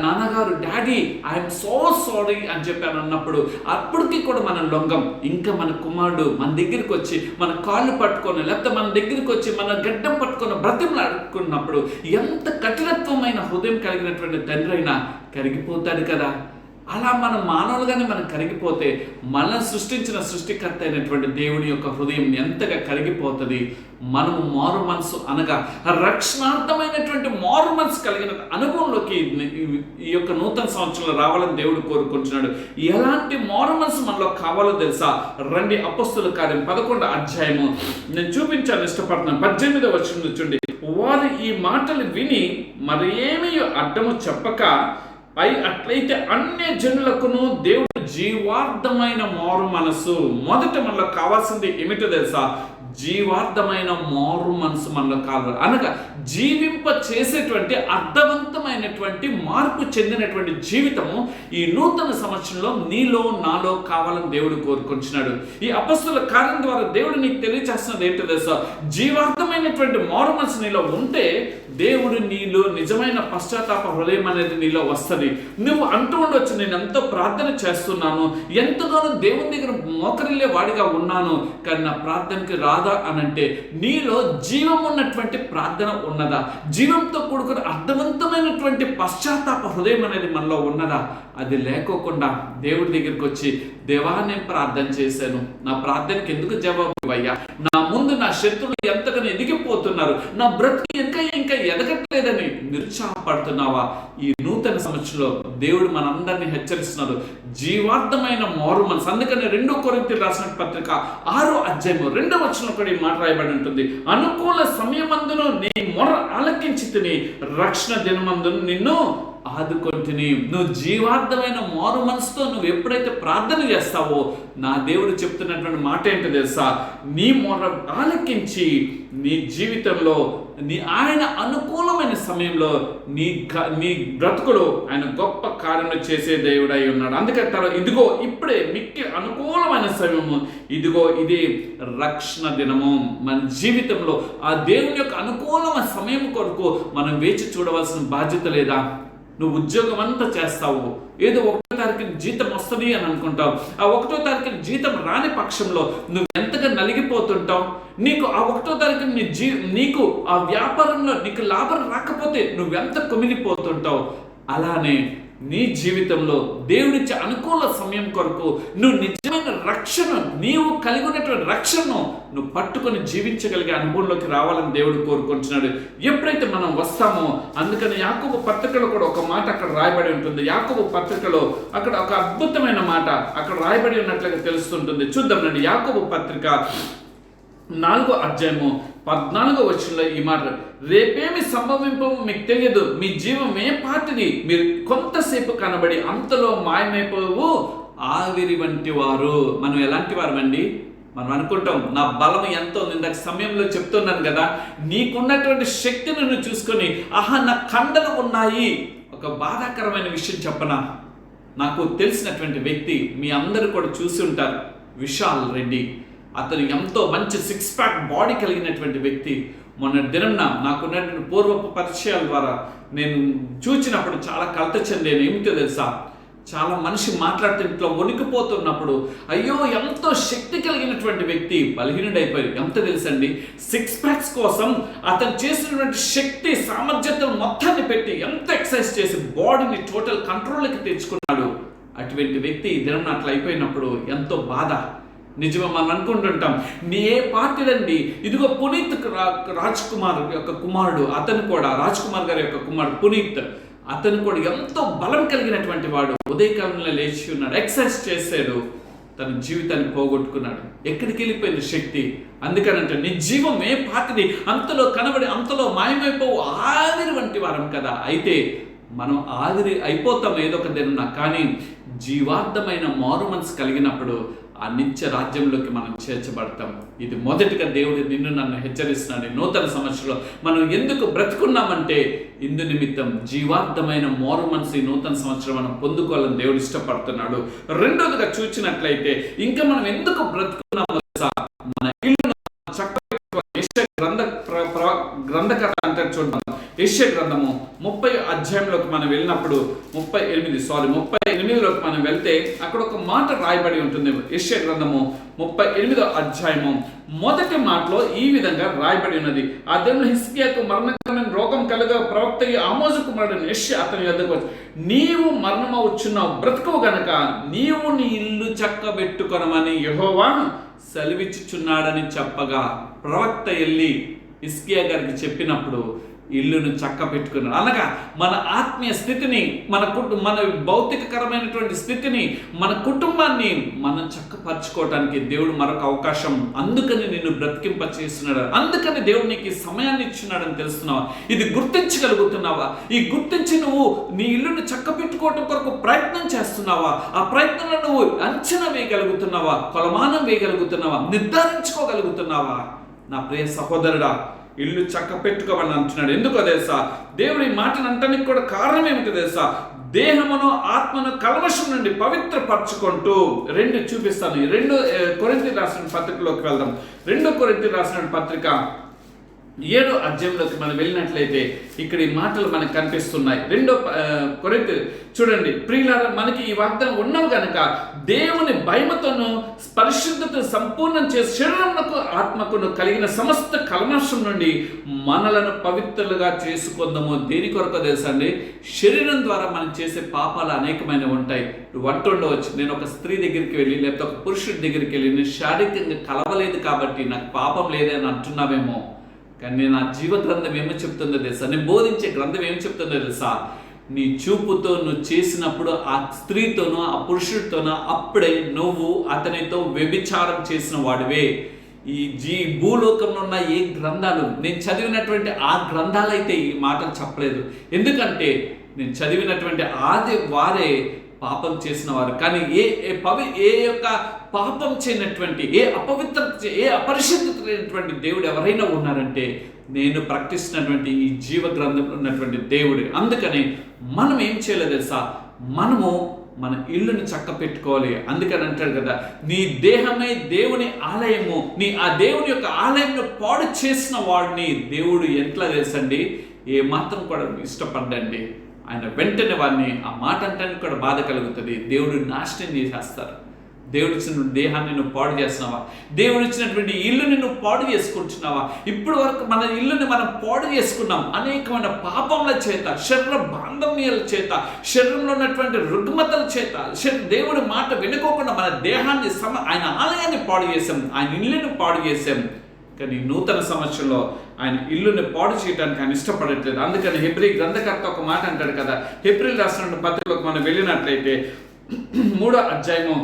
నాన్నగారు డాడీ ఐఎమ్ సో సారీ అని చెప్పాను అన్నప్పుడు అప్పటికి కూడా మనం లొంగం. ఇంకా మన కుమారుడు మన దగ్గరికి వచ్చి మన కాళ్ళు పట్టుకొని, లేకపోతే మన దగ్గరికి వచ్చి మన గడ్డం పట్టుకొని బ్రతిమలాడుకున్నప్పుడు ఎంత కఠినత్వమైన హృదయం కలిగినటువంటి తండ్రి అయినా కరిగిపోతాడు కదా. అలా మనం మానవులుగానే మనం కరిగిపోతే మనల్ని సృష్టించిన సృష్టికర్త అయినటువంటి దేవుని యొక్క హృదయం ఎంతగా కరిగిపోతుంది. మనము మారు మనసు అనగా రక్షణార్థమైనటువంటి మారు మనసు కలిగిన అనుభవంలోకి ఈ యొక్క నూతన సంవత్సరంలో రావాలని దేవుడు కోరుకుంటున్నాడు. ఎలాంటి మారు మనసు మనలో కావాలో తెలుసా? రండి, అపొస్తలుల కార్యం 11వ అధ్యాయము నేను చూపించాలని ఇష్టపడుతున్నాను. 18వ వచనం చూడండి. వారు ఈ మాటలు విని మరేమీ అడ్డము చెప్పక అట్లయితే అన్య జనులకును దేవుడు జీవార్థమైన మారు మనసు. మొదట మనలో కావాల్సింది ఏమిటో తెలుసా? జీవార్థమైన మారు మనసు మనలో కావాలి, అనగా జీవింప చేసేటువంటి అర్థవంతమైనటువంటి మార్పు చెందినటువంటి జీవితము ఈ నూతన సంవత్సరంలో నీలో నాలో కావాలని దేవుడు కోరుకుంటున్నాడు. ఈ అపొస్తలుల కార్యం ద్వారా దేవుడు నీకు తెలియచేస్తున్నది ఏంటో తెలుసా? జీవార్థమైనటువంటి మారు మనసు నీలో ఉంటే దేవుడు నీలో నిజమైన పశ్చాత్తాప హృదయం అనేది నీలో వస్తుంది. నువ్వు అంటూ ఉండొచ్చు, నేను ఎంతో ప్రార్థన చేస్తున్నాను, ఎంతగానో దేవుని దగ్గర మోకరిల్లే వాడిగా ఉన్నాను, కానీ నా ప్రార్థనకి రాదా అనంటే నీలో జీవం ఉన్నటువంటి ప్రార్థన ఉన్నదా? జీవంతో కూడుకున్న అర్థవంతమైనటువంటి పశ్చాత్తాప హృదయం అనేది మనలో ఉన్నదా? అది లేకోకుండా దేవుడి దగ్గరికి వచ్చి, దేవా నేను ప్రార్థన చేశాను, నా ప్రార్థనకి ఎందుకు జవాబు అయ్యా, నా ముందు నా శత్రువులు ఎంతగానో ఎదిగిపోతున్నారు, నా బ్రతికి ఇంకా ఎదగట్లేదని నిరుత్సాహపడుతున్నావా? ఈ నూతన సంవత్సరంలో దేవుడు మనందరినీ హెచ్చరిస్తున్నారు, జీవార్థమైన మారు మనసు. అందుకని 2 కొరింథీయులకు రాసిన పత్రిక 6వ అధ్యాయము 2వ వచనంలో కూడా ఈ మాట రాయబడి ఉంటుంది, అనుకూల సమయమందును నీ మొర ఆలకించితిని, రక్షణ దినమందును నిన్ను ఆదుకొంటిని. నువ్వు జీవార్థమైన మారు మనసుతో నువ్వు ఎప్పుడైతే ప్రార్థన చేస్తావో, నా దేవుడు చెప్తున్నటువంటి మాట ఏంటో తెలుసా? నీ మొర ఆలకించి నీ జీవితంలో ఆయన అనుకూలమైన సమయంలో నీ బ్రతుకులో ఆయన గొప్ప కార్యములు చేసే దేవుడై ఉన్నాడు. అందుకే ఇదిగో ఇప్పుడే మిక్కి అనుకూలమైన సమయము, ఇదిగో ఇది రక్షణ దినము. మన జీవితంలో ఆ దేవుని యొక్క అనుకూలమైన సమయం కొరకు మనం వేచి చూడవలసిన బాధ్యత లేదా? నువ్వు ఉద్యోగం అంతా చేస్తావు, ఏదో 1వ తారీఖున జీతం వస్తుంది అని అనుకుంటావు. ఆ 1వ తారీఖున జీతం రాని పక్షంలో నువ్వు ఎంతగా నలిగిపోతుంటావు. నీకు ఆ 1వ తారీఖున నీకు ఆ వ్యాపారంలో నీకు లాభం రాకపోతే నువ్వెంత కుమిలిపోతుంటావు. అలానే నీ జీవితంలో దేవుడిచ్చే అనుకూల సమయం కొరకు నువ్వు నిజమైన రక్షణ, నీవు కలిగి ఉన్నటువంటి రక్షణను నువ్వు పట్టుకొని జీవించగలిగే అనుభవంలోకి రావాలని దేవుడు కోరుకుంటున్నాడు ఎప్పుడైతే మనం వస్తామో. అందుకని యాకోబు పత్రికలో కూడా ఒక మాట అక్కడ రాయబడి ఉంటుంది. యాకోబు పత్రికలో అక్కడ ఒక అద్భుతమైన మాట అక్కడ రాయబడి ఉన్నట్లుగా తెలుస్తుంటుంది. చూద్దాం రండి. యాకోబు పత్రిక 4వ అధ్యాయము 14వ వచనంలో ఈ మాట, రేపేమి సంభవింపో మీకు తెలియదు, మీ జీవం ఏ పాటిది, మీరు కొంతసేపు కనబడి అంతలో మాయమైపోవు ఆవిరి వంటి వారు. మనం ఎలాంటి వారు అండి? మనం అనుకుంటాం నా బలం ఎంతో, ఇందాక సమయంలో చెప్తున్నాను కదా, నీకున్నటువంటి శక్తిని నువ్వు చూసుకొని ఆహా నా కండలు ఉన్నాయి. ఒక బాధాకరమైన విషయం చెప్పనా? నాకు తెలిసినటువంటి వ్యక్తి, మీ అందరూ కూడా చూసి ఉంటారు, విశాల్ రెడ్డి. అతను ఎంతో మంచి 6 ప్యాక్ బాడీ కలిగినటువంటి వ్యక్తి. మొన్న దినం నాకున్నటువంటి పూర్వపు పరిచయాల ద్వారా నేను చూచినప్పుడు చాలా కలత చెందాను. ఏమిటో తెలుసా? చాలా మనిషి మాట్లాడితే ఇంట్లో వణికిపోతున్నప్పుడు, అయ్యో ఎంతో శక్తి కలిగినటువంటి వ్యక్తి బలహీనుడైపోయి, ఎంత తెలుసండి, 6 ప్యాక్స్ కోసం అతను చేసినటువంటి శక్తి సామర్థ్యతను మొత్తాన్ని పెట్టి ఎంత ఎక్సర్సైజ్ చేసి బాడీని టోటల్ కంట్రోల్కి తెచ్చుకున్నాడు. అటువంటి వ్యక్తి దినం అట్లా అయిపోయినప్పుడు ఎంతో బాధ. నిజమే, మనం అనుకుంటుంటాం నీ ఏ పార్టీలండి. ఇదిగో పునీత్ రాజ్ కుమార్ యొక్క కుమారుడు, అతను కూడా రాజ్ కుమార్ గారి యొక్క కుమారుడు పునీత్, అతను కూడా ఎంతో బలం కలిగినటువంటి వాడు. ఉదయకాలంలో లేచి ఉన్నాడు, ఎక్సర్సైజ్ చేశాడు, తన జీవితాన్ని పోగొట్టుకున్నాడు. ఎక్కడికి వెళ్ళిపోయింది శక్తి? అందుకనంటే నీ జీవం ఏ పాటిది, అంతలో కనబడి అంతలో మాయమైపోవు ఆవిరి వంటి వారం కదా. అయితే మనం ఆవిరి అయిపోతాం ఏదో ఒక దిన, కానీ జీవార్థమైన మారు మనసు కలిగినప్పుడు ఆ నిత్య రాజ్యంలోకి మనం చేర్చబడతాం. ఇది మొదటిగా దేవుడు నిన్ను నన్ను హెచ్చరిస్తున్నాడు. నూతన సంవత్సరంలో మనం ఎందుకు బ్రతుకున్నామంటే ఇందు నిమిత్తం జీవార్థమైన మారు మనసు ఈ నూతన సంవత్సరం మనం పొందుకోవాలని దేవుడు ఇష్టపడుతున్నాడు. రెండోదిగా చూసినట్లయితే ఇంకా మనం ఎందుకు బ్రతుకున్నామో మన ఇల్లు గ్రంథకథ అంటే చూద్దాం. యెషయా గ్రంథము 30వ అధ్యాయంలోకి మనం వెళ్ళినప్పుడు 38లోకి మనం వెళ్తే అక్కడ ఒక మాట రాయబడి ఉంటుంది. యెషయా గ్రంథము 38వ అధ్యాయము మొదటి మాటలో ఈ విధంగా రాయబడి ఉన్నది. ఆ దేవుడు హిజ్కియాకు మరణకరమైన రోగం కలుగ ప్రవక్త ఆమోజు కుమారుడు యెషయా అతని వద్దకు వచ్చి, నీవు మరణమవుచున్నావు, బ్రతుకు గనక నీవు నీ ఇల్లు చక్కబెట్టుకొనమని యెహోవా సెలవిచ్చుచున్నాడని చెప్పగా ప్రవక్త వెళ్ళి హిజ్కియా గారికి చెప్పినప్పుడు ఇల్లును చక్క పెట్టుకున్నాడు. అనగా మన ఆత్మీయ స్థితిని, మన భౌతికకరమైనటువంటి స్థితిని, మన కుటుంబాన్ని మనం చక్కపరచుకోవడానికి దేవుడు మరొక అవకాశం, అందుకని నిన్ను బ్రతికింప చేస్తున్నాడు. అందుకని దేవుడు నీకు ఈ సమయాన్ని ఇచ్చున్నాడని తెలుస్తున్నావా? ఇది గుర్తించగలుగుతున్నావా? ఈ గుర్తించి నువ్వు నీ ఇల్లును చక్క పెట్టుకోవటం కొరకు ప్రయత్నం చేస్తున్నావా? ఆ ప్రయత్నంలో నువ్వు అంచనా వేయగలుగుతున్నావా? కొలమానం వేయగలుగుతున్నావా? నిర్ధారించుకోగలుగుతున్నావా? నా ప్రియ సహోదరుడా, ఇల్లు చక్క పెట్టుకోవాలని అంటున్నాడు. ఎందుకో తెలుసా? దేవుడి మాటను అంటానికి కూడా కారణం ఏమిటో తెలుసా? దేహమును ఆత్మను కల్మషం నుండి పవిత్రపరచుకుంటూ, రెండు చూపిస్తాను. 2 కొరింథీ రాసిన పత్రికలోకి వెళ్దాం. 2 కొరింథీ రాసిన పత్రిక 7 అధ్యాయంలోకి మనం వెళ్ళినట్లయితే ఇక్కడ ఈ మాటలు మనకు కనిపిస్తున్నాయి. 2 కొరింథీ చూడండి. ప్రియులారా, మనకి ఈ వాగ్దానం ఉన్నవి కనుక దేవుని భయముతోను పరిశుద్ధతను సంపూర్ణం చేసి శరీరమునకు ఆత్మకును కలిగిన సమస్త కల్మషం నుండి మనలను పవిత్రులుగా చేసుకుందాము. దేని కొరకు తెలుసా అండి? శరీరం ద్వారా మనం చేసే పాపాలు అనేకమైనవి ఉంటాయి. నువ్వు అంటుండవచ్చు, నేను ఒక స్త్రీ దగ్గరికి వెళ్ళి లేకపోతే ఒక పురుషుడి దగ్గరికి వెళ్ళి నేను శారీరకంగా కలవలేదు కాబట్టి నాకు పాపం లేదని అంటున్నావేమో. కానీ నా జీవ గ్రంథం ఏమో చెప్తుందో తెలుసా? నేను బోధించే గ్రంథం ఏమి చెప్తుందో తెలుసా? నీ చూపుతో నువ్వు చేసినప్పుడు ఆ స్త్రీతోనో ఆ పురుషుడితోనో అప్పుడే నువ్వు అతనితో వ్యభిచారం చేసిన వాడివే. ఈ భూలోకంలో ఉన్న ఏ గ్రంథాలు, నేను చదివినటువంటి ఆ గ్రంథాలైతే ఈ మాటలు చెప్పలేదు. ఎందుకంటే నేను చదివినటువంటి వారే పాపం చేసిన వారు. కానీ ఏ యొక్క పాపం చేయనటువంటి, ఏ అపరిశుద్ధత లేనటువంటి దేవుడు ఎవరైనా ఉన్నారంటే నేను ప్రకటిస్తున్నటువంటి ఈ జీవ గ్రంథంలో ఉన్నటువంటి దేవుడు. అందుకని మనం ఏం చేయలేదు తెలుసా? మనము మన ఇల్లుని చక్క పెట్టుకోవాలి. అందుకని అంటాడు కదా, నీ దేహమే దేవుని ఆలయము, ఆ దేవుని యొక్క ఆలయంలో పాడు చేసిన వాడిని దేవుడు ఎట్లా తెలుసండి? ఏ మాత్రం కూడా ఇష్టపడ్డండి. ఆయన వెంటనే వారిని ఆ మాట అంటానికి కూడా బాధ కలుగుతుంది. దేవుడు నాశనం చేసేస్తారు. దేవుడు ఇచ్చిన దేహాన్ని నువ్వు పాడు చేస్తున్నావా? దేవుడు ఇచ్చినటువంటి ఇల్లుని నువ్వు పాడు చేసుకుంటున్నావా? ఇప్పటి వరకు మన ఇల్లుని మనం పాడు చేసుకున్నాం అనేకమైన పాపముల చేత, శరీర బాంధవ్యాల చేత, శరీరంలో ఉన్నటువంటి రుగ్మతల చేత, దేవుడి మాట వినుకోకుండా మన దేహాన్ని ఆయన ఆలయాన్ని పాడు చేసాం, ఆయన ఇల్లుని పాడు చేసాం. కానీ నూతన సంవత్సరంలో ఆయన ఇల్లుని పాడు చేయడానికి ఆయన ఇష్టపడట్లేదు. అందుకని హెబ్రీ గ్రంథకర్త ఒక మాట అంటాడు కదా. హెబ్రీలు రాసిన పత్రికలోకి మనం వెళ్ళినట్లయితే 3వ అధ్యాయము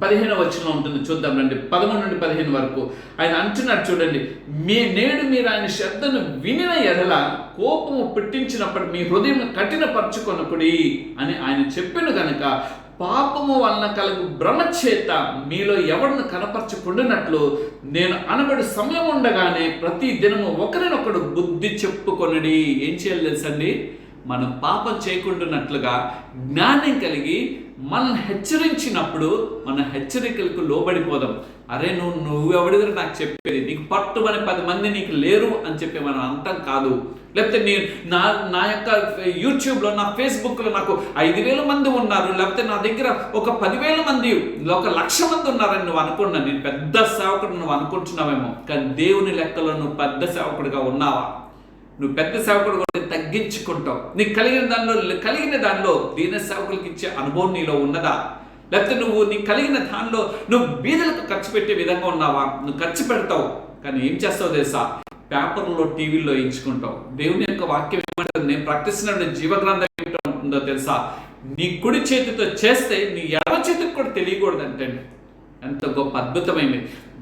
15వ వచనంలో ఉంటుంది. చూద్దాం రండి. 13 నుండి 15 వరకు ఆయన అంటున్నాడు చూడండి. నేడు మీరు ఆయన శబ్దను వినిన ఎడల కోపము పుట్టించినప్పుడు మీ హృదయం కఠినపరచుకొనకుడి అని ఆయన చెప్పిన గనుక పాపము వలన కలుగు భ్రమ చేత మీలో ఎవరిని కనపరచుకుంటున్నట్లు నేను అనబడి సమయం ఉండగానే ప్రతి దినము ఒకరినొకడు బుద్ధి చెప్పుకొనడి. ఏం చేయాలి తెలుసండి? మనం పాపం చేయకుండానట్లుగా జ్ఞానం కలిగి మనల్ని హెచ్చరించినప్పుడు మన హెచ్చరికలకు లోబడిపోదాం. అరే నువ్వెవడిదో నాకు చెప్పేది, నీకు పట్టుమని 10 మంది నీకు లేరు అని చెప్పి మనం అంతం కాదు. లేకపోతే నేను నా యొక్క యూట్యూబ్లో, నా ఫేస్బుక్లో నాకు 5,000 మంది ఉన్నారు, లేకపోతే నా దగ్గర ఒక 10,000 మంది, 1,00,000 మంది ఉన్నారని నువ్వు అనుకున్నా. నేను పెద్ద సేవకుడు నువ్వు అనుకుంటున్నావేమో, కానీ దేవుని లెక్కలో నువ్వు పెద్ద సేవకుడిగా ఉన్నావా? నువ్వు పెద్ద సేవకుడు కూడా తగ్గించుకుంటావు. నీకు కలిగిన దానిలో దీన సేవకులకి ఇచ్చే అనుభవం నీలో ఉన్నదా? లేకపోతే నీకు కలిగిన దానిలో నువ్వు బీదలకు ఖర్చు పెట్టే విధంగా ఉన్నావా? నువ్వు ఖర్చు పెడతావు, కానీ ఏం చేస్తావు తెలుసా? పేపర్లో, టీవీల్లో ఎంచుకుంటావు. దేవుని యొక్క వాక్యం ఏమంటారు? నేను ప్రకటిస్తున్న జీవగ్రంథం ఏమిటో ఉంటుందో తెలుసా? నీ కుడి చేతితో చేస్తే నీ ఎడమ చేతికి కూడా తెలియకూడదంటే ఎంత గొప్ప అద్భుతమైనది.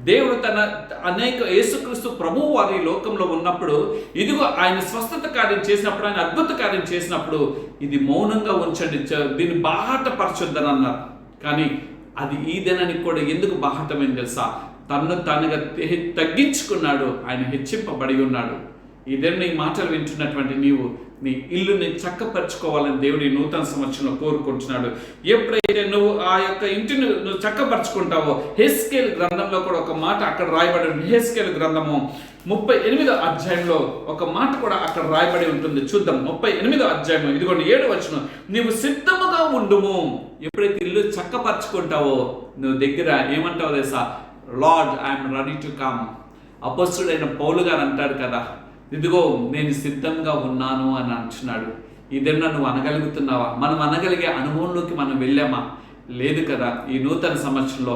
దేవుడు తన యేసుక్రీస్తు ప్రభువు వారి లోకంలో ఉన్నప్పుడు ఇదిగో ఆయన స్వస్థత కార్యం చేసినప్పుడు, ఆయన అద్భుత కార్యం చేసినప్పుడు ఇది మౌనంగా ఉంచండి, దీన్ని బాహటపరచొద్దని అన్నారు. కానీ అది ఈ దినానికి కూడా ఎందుకు బాహటమైంది తెలుసా? తనగా తగ్గించుకున్నాడు, ఆయన హెచ్చింపబడి ఉన్నాడు. ఇదేనా ఈ మాటలు వింటున్నటువంటి నీవు నీ ఇల్లుని చక్కపరచుకోవాలని దేవుడి నూతన సంవత్సరంలో కోరుకుంటున్నాడు. ఎప్పుడైతే నువ్వు ఆ యొక్క ఇంటిని నువ్వు చక్కపరచుకుంటావో, హెస్కేల్ గ్రంథంలో కూడా ఒక మాట అక్కడ రాయబడి ఉంది. హెస్కేల్ గ్రంథము 38వ అధ్యాయంలో ఒక మాట కూడా అక్కడ రాయబడి ఉంటుంది. చూద్దాం. 38వ అధ్యాయం ఇదిగోండి 7వ వచనం. నువ్వు సిద్ధముగా ఉండుము. ఎప్పుడైతే ఇల్లు చక్కపరచుకుంటావో నువ్వు దగ్గర ఏమంటావు తెలుసా? Lord, I'm ready to come. అపోస్తలుడైన పౌలు గారు అంటాడు కదా, ఇదిగో నేను సిద్ధంగా ఉన్నాను అని అంటున్నాడు. ఇదేనా నువ్వు అనగలుగుతున్నావా? మనం అనగలిగే అనుభవంలోకి మనం వెళ్ళామా? లేదు కదా. ఈ నూతన సంవత్సరంలో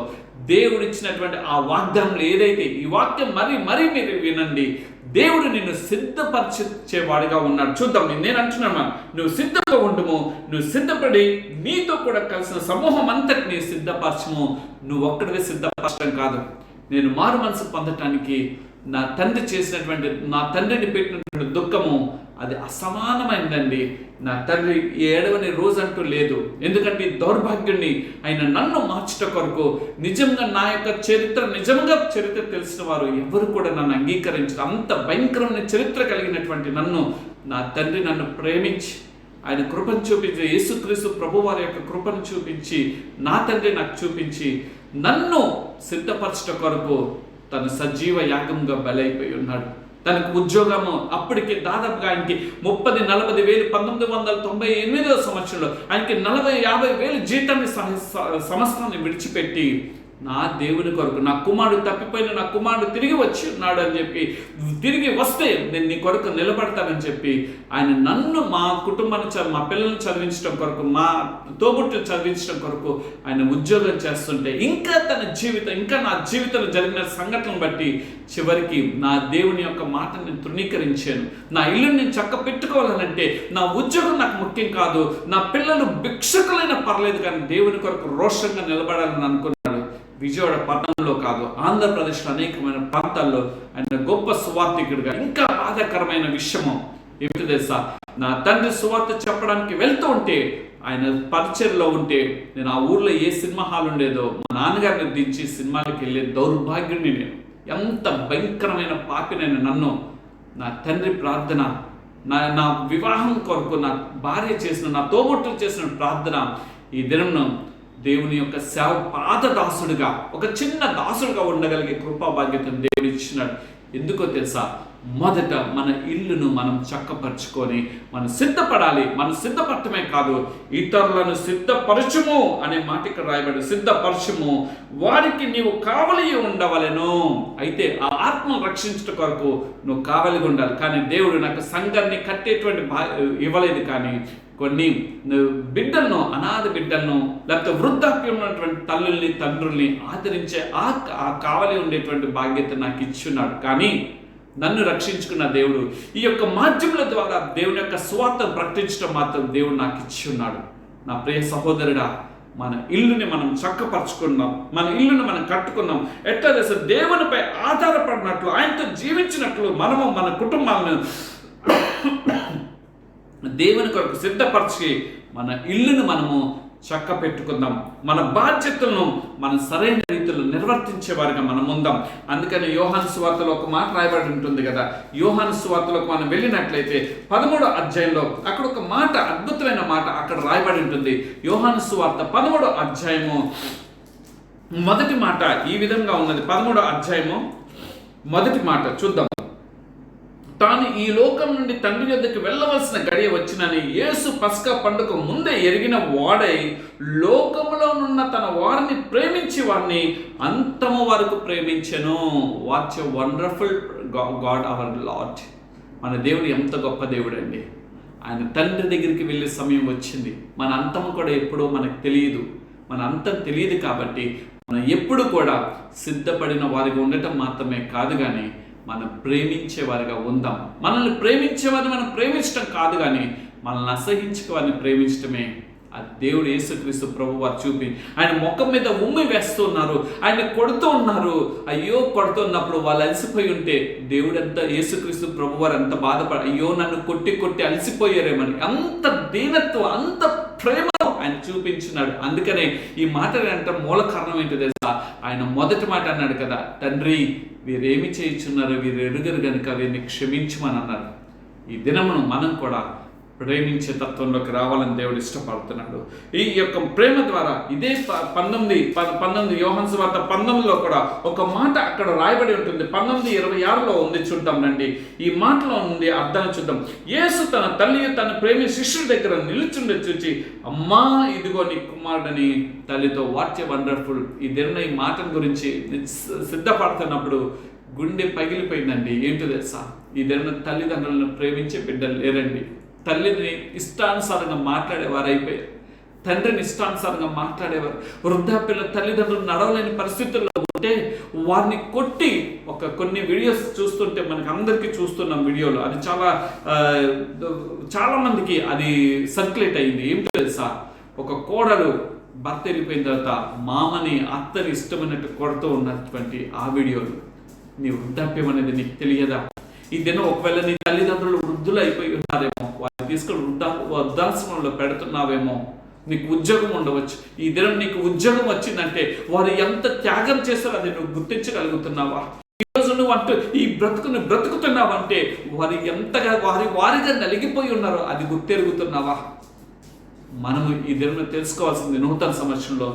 దేవుడు ఇచ్చినటువంటి ఆ వాగ్దానంలో ఏదైతే ఈ వాక్యం మరీ మీరు వినండి. దేవుడు నిన్ను సిద్ధపరిచేవాడిగా ఉన్నాడు. చూద్దాం. నేను అంటున్నాను, నువ్వు సిద్ధంగా ఉండుము. నువ్వు సిద్ధపడి నీతో కూడా కలిసిన సమూహం అంతటిని సిద్ధపరచము. నువ్వు ఒక్కడివే సిద్ధపరచడం కాదు. నేను మారు మనసు పొందటానికి నా తండ్రి చేసినటువంటి, నా తండ్రిని పెట్టినటువంటి దుఃఖము అది అసమానమైందండి. నా తండ్రి ఏడవని రోజు అంటూ లేదు. ఎందుకంటే ఈ దౌర్భాగ్యుణ్ణి ఆయన నన్ను మార్చుట కొరకు నిజంగా నా యొక్క నిజంగా చరిత్ర తెలిసిన వారు ఎవరు కూడా నన్ను అంగీకరించారు. అంత భయంకరమైన చరిత్ర కలిగినటువంటి నన్ను నా తండ్రి నన్ను ప్రేమించి ఆయన కృపను చూపించి, యేసుక్రీస్తు ప్రభు వారి యొక్క కృపను చూపించి, నా తండ్రి నాకు చూపించి నన్ను సిద్ధపరచుట కొరకు తను సజీవ యాగంగా బలైపోయి ఉన్నాడు. తనకు ఉద్యోగము అప్పటికి దాదాపుగా ఆయనకి 30-40 వేలు 1998వ సంవత్సరంలో ఆయనకి 40-50 వేలు జీతాన్ని సంవత్సరాన్ని విడిచిపెట్టి నా దేవుని కొరకు, నా కుమారుడు తప్పిపోయిన నా కుమారుడు తిరిగి వచ్చి ఉన్నాడు అని చెప్పి, తిరిగి వస్తే నేను నీ కొరకు నిలబడతానని చెప్పి ఆయన నన్ను, మా కుటుంబాన్ని, మా పిల్లల్ని చదివించడం కొరకు, మా తోబుట్టును చదివించడం కొరకు ఆయన ఉద్యోగం చేస్తుంటే ఇంకా తన జీవితం, ఇంకా నా జీవితంలో జరిగిన సంఘటనను బట్టి చివరికి నా దేవుని యొక్క మాటను నేను తృణీకరించాను. నా ఇల్లుని నేను చక్క పెట్టుకోవాలనంటే నా ఉద్యోగం నాకు ముఖ్యం కాదు, నా పిల్లలు భిక్షకులైనా పర్లేదు, కానీ దేవుని కొరకు రోషంగా నిలబడాలని అనుకున్నాను. విజయవాడ పట్టణంలో కాదు, ఆంధ్రప్రదేశ్లో అనేకమైన ప్రాంతాల్లో ఆయన గొప్ప సువార్థికుడిగా. ఇంకా బాధాకరమైన విషయము ఏమిటి తెలుసా? నా తండ్రి సువార్త చెప్పడానికి వెళ్తూ ఉంటే, ఆయన పరిచర్లో ఉంటే, నేను ఆ ఊర్లో ఏ సినిమా హాల్ ఉండేదో మా నాన్నగారిని దించి సినిమాలకు వెళ్ళే దౌర్భాగ్యుడిని నేను. ఎంత భయంకరమైన పాపినైనా నన్ను నా తండ్రి ప్రార్థన, నా వివాహం కొరకు నా భార్య చేసిన, నా తోబుట్టులు చేసిన ప్రార్థన ఈ దినంను దేవుని యొక్క సేవ పాదదాసుడిగా, ఒక చిన్న దాసుడిగా ఉండగలిగే కృపా బాధ్యతను దేవుడు ఇచ్చినాడు. ఎందుకో తెలుసా? మొదట మన ఇల్లును మనం చక్కపరుచుకొని మనం సిద్ధపడాలి. మనం సిద్ధపడటమే కాదు, ఇతరులను సిద్ధపరచుము అనే మాట ఇక్కడ రాయబడి, సిద్ధపరచుము, వారికి నీవు కావలి ఉండవలెను. అయితే ఆ ఆత్మను రక్షించడం కొరకు నువ్వు కావలిగా ఉండాలి. కానీ దేవుడు నాకు సంఘాన్ని కట్టేటువంటి ఇవ్వలేదు, కానీ కొన్ని బిడ్డలను, అనాథ బిడ్డలను, లేకపోతే వృద్ధాప్యం ఉన్నటువంటి తల్లుల్ని, తండ్రుల్ని ఆదరించే ఆ కావలి ఉండేటువంటి బాధ్యత నాకు ఇచ్చున్నాడు. కానీ నన్ను రక్షించుకున్న దేవుడు ఈ యొక్క మాధ్యముల ద్వారా దేవుని యొక్క స్వార్థను ప్రకటించడం మాత్రం దేవుడు నాకు ఇచ్చి ఉన్నాడు. నా ప్రియ సహోదరుడా, మన ఇల్లుని మనం చక్కపరుచుకున్నాం, మన ఇల్లుని మనం కట్టుకున్నాం. ఎట్లా తెలుసు? దేవునిపై ఆధారపడినట్లు, ఆయనతో జీవించినట్లు మనము మన కుటుంబాలను దేవుని కొరకు సిద్ధపరిచి మన ఇల్లును మనము చక్క పెట్టుకుందాం. మన బాధ్యతలను మనం సరైన రీతిలో నిర్వర్తించేవారిగా మనం ఉందాం. అందుకని యోహాను సువార్తలో ఒక మాట రాయబడి ఉంటుంది కదా. యోహాను సువార్తలోకి మనం వెళ్ళినట్లయితే 13వ అధ్యాయంలో అక్కడ ఒక మాట, అద్భుతమైన మాట అక్కడ రాయబడి ఉంటుంది. యోహాను సువార్త 13వ అధ్యాయము మొదటి మాట ఈ విధంగా ఉన్నది. 13వ అధ్యాయము మొదటి మాట చూద్దాం. తాను ఈ లోకం నుండి తండ్రి యొద్దకు వెళ్ళవలసిన గడియ వచ్చినని యేసు పస్కా పండుగ ముందే ఎరిగిన వాడై లోకములోనున్న తన వారిని ప్రేమించి వారిని అంతము వరకు ప్రేమించెను. What a wonderful God our Lord. మన దేవుడు ఎంత గొప్ప దేవుడు అండి. ఆయన తండ్రి దగ్గరికి వెళ్ళే సమయం వచ్చింది. మన అంతము కూడా ఎప్పుడో మనకు తెలియదు. మన అంతం తెలియదు కాబట్టి మనం ఎప్పుడు కూడా సిద్ధపడిన వారిగా ఉండటం మాత్రమే కాదు, కానీ మనం ప్రేమించే వారిగా ఉందాం. మనల్ని ప్రేమించేవారిని మనం ప్రేమించడం కాదు, కానీ మనల్ని అసహించుకు వారిని ప్రేమించడమే ఆ దేవుడు యేసుక్రీస్తు ప్రభు వారు చూపి ఆయన ముఖం మీద ఉమ్మి వేస్తున్నారు, ఆయన కొడుతూ ఉన్నారు. అయ్యో కొడుతున్నప్పుడు వాళ్ళు అలసిపోయి ఉంటే దేవుడు అంతా, యేసుక్రీస్తు ప్రభు వారు అంత బాధపడి, అయ్యో నన్ను కొట్టి కొట్టి అలసిపోయారేమని అంత దీనత్వం, అంత ప్రేమ ఆయన చూపించినాడు. అందుకనే ఈ మాట అంటే మూల కారణం ఏంటో తెలుసా? ఆయన మొదటి మాట అన్నాడు కదా, తండ్రి వీరేమి చేయించున్నారు, వీరు ఎరుగరు కనుక వీరిని క్షమించమని అన్నారు. ఈ దినమును మనం కూడా ప్రేమించే తత్వంలోకి రావాలని దేవుడు ఇష్టపడుతున్నాడు. ఈ యొక్క ప్రేమ ద్వారా ఇదే 19 యోహాను సువార్త 19లో కూడా ఒక మాట అక్కడ రాయబడి ఉంటుంది. 19:26లో ఉంది, చూద్దాం రండి. ఈ మాటలో ఉంది అర్థాన్ని చూద్దాం. యేసు తన తల్లి తన ప్రేమి శిష్యుడి దగ్గర నిలుచుండే చూచి, అమ్మా ఇదిగో నీ కుమారుడని తల్లితో. What a wonderful. ఈ దిన ఈ మాట గురించి సిద్ధపడుతున్నప్పుడు గుండె పగిలిపోయిందండి. ఏంటో తెలుసా? ఈ దిన తల్లిదండ్రులను ప్రేమించే బిడ్డలు లేరండి. తల్లిని ఇష్టానుసారంగా మాట్లాడేవారు అయిపోయారు, తండ్రిని ఇష్టానుసారంగా మాట్లాడేవారు. వృద్ధాప్యుల తల్లిదండ్రులు నడవలేని పరిస్థితుల్లో ఉంటే వారిని కొట్టి, కొన్ని వీడియోస్ చూస్తుంటే మనకి అందరికీ చూస్తున్నాం వీడియోలో, అది చాలా మందికి అది సర్క్యులేట్ అయింది. ఏమిటో తెలుసా? ఒక కోడలు భర్త వెళ్ళిపోయిన తర్వాత మామని అత్తని ఇష్టమైనట్టు కొడుతూ ఉన్నటువంటి ఆ వీడియోలు. నీ వృద్ధాప్యం అనేది నీకు తెలియదా? ఈ దినం ఒకవేళ నీ తల్లిదండ్రులు వృద్ధులు అయిపోయి ఉన్నారేమో, వారిని తీసుకొని వృద్ధాశ్రమంలో పెడుతున్నావేమో. నీకు ఉద్యోగం ఉండవచ్చు. ఈ దినం నీకు ఉద్యోగం వచ్చిందంటే వారు ఎంత త్యాగం చేస్తారో అది నువ్వు గుర్తించగలుగుతున్నావా? ఈరోజు నువ్వు అంటూ ఈ బ్రతుకుని బ్రతుకుతున్నావంటే వారు ఎంతగా వారిగా నలిగిపోయి ఉన్నారో అది గుర్తెరుగుతున్నావా? మనము ఈ దినం తెలుసుకోవాల్సింది, నూతన సంవత్సరంలో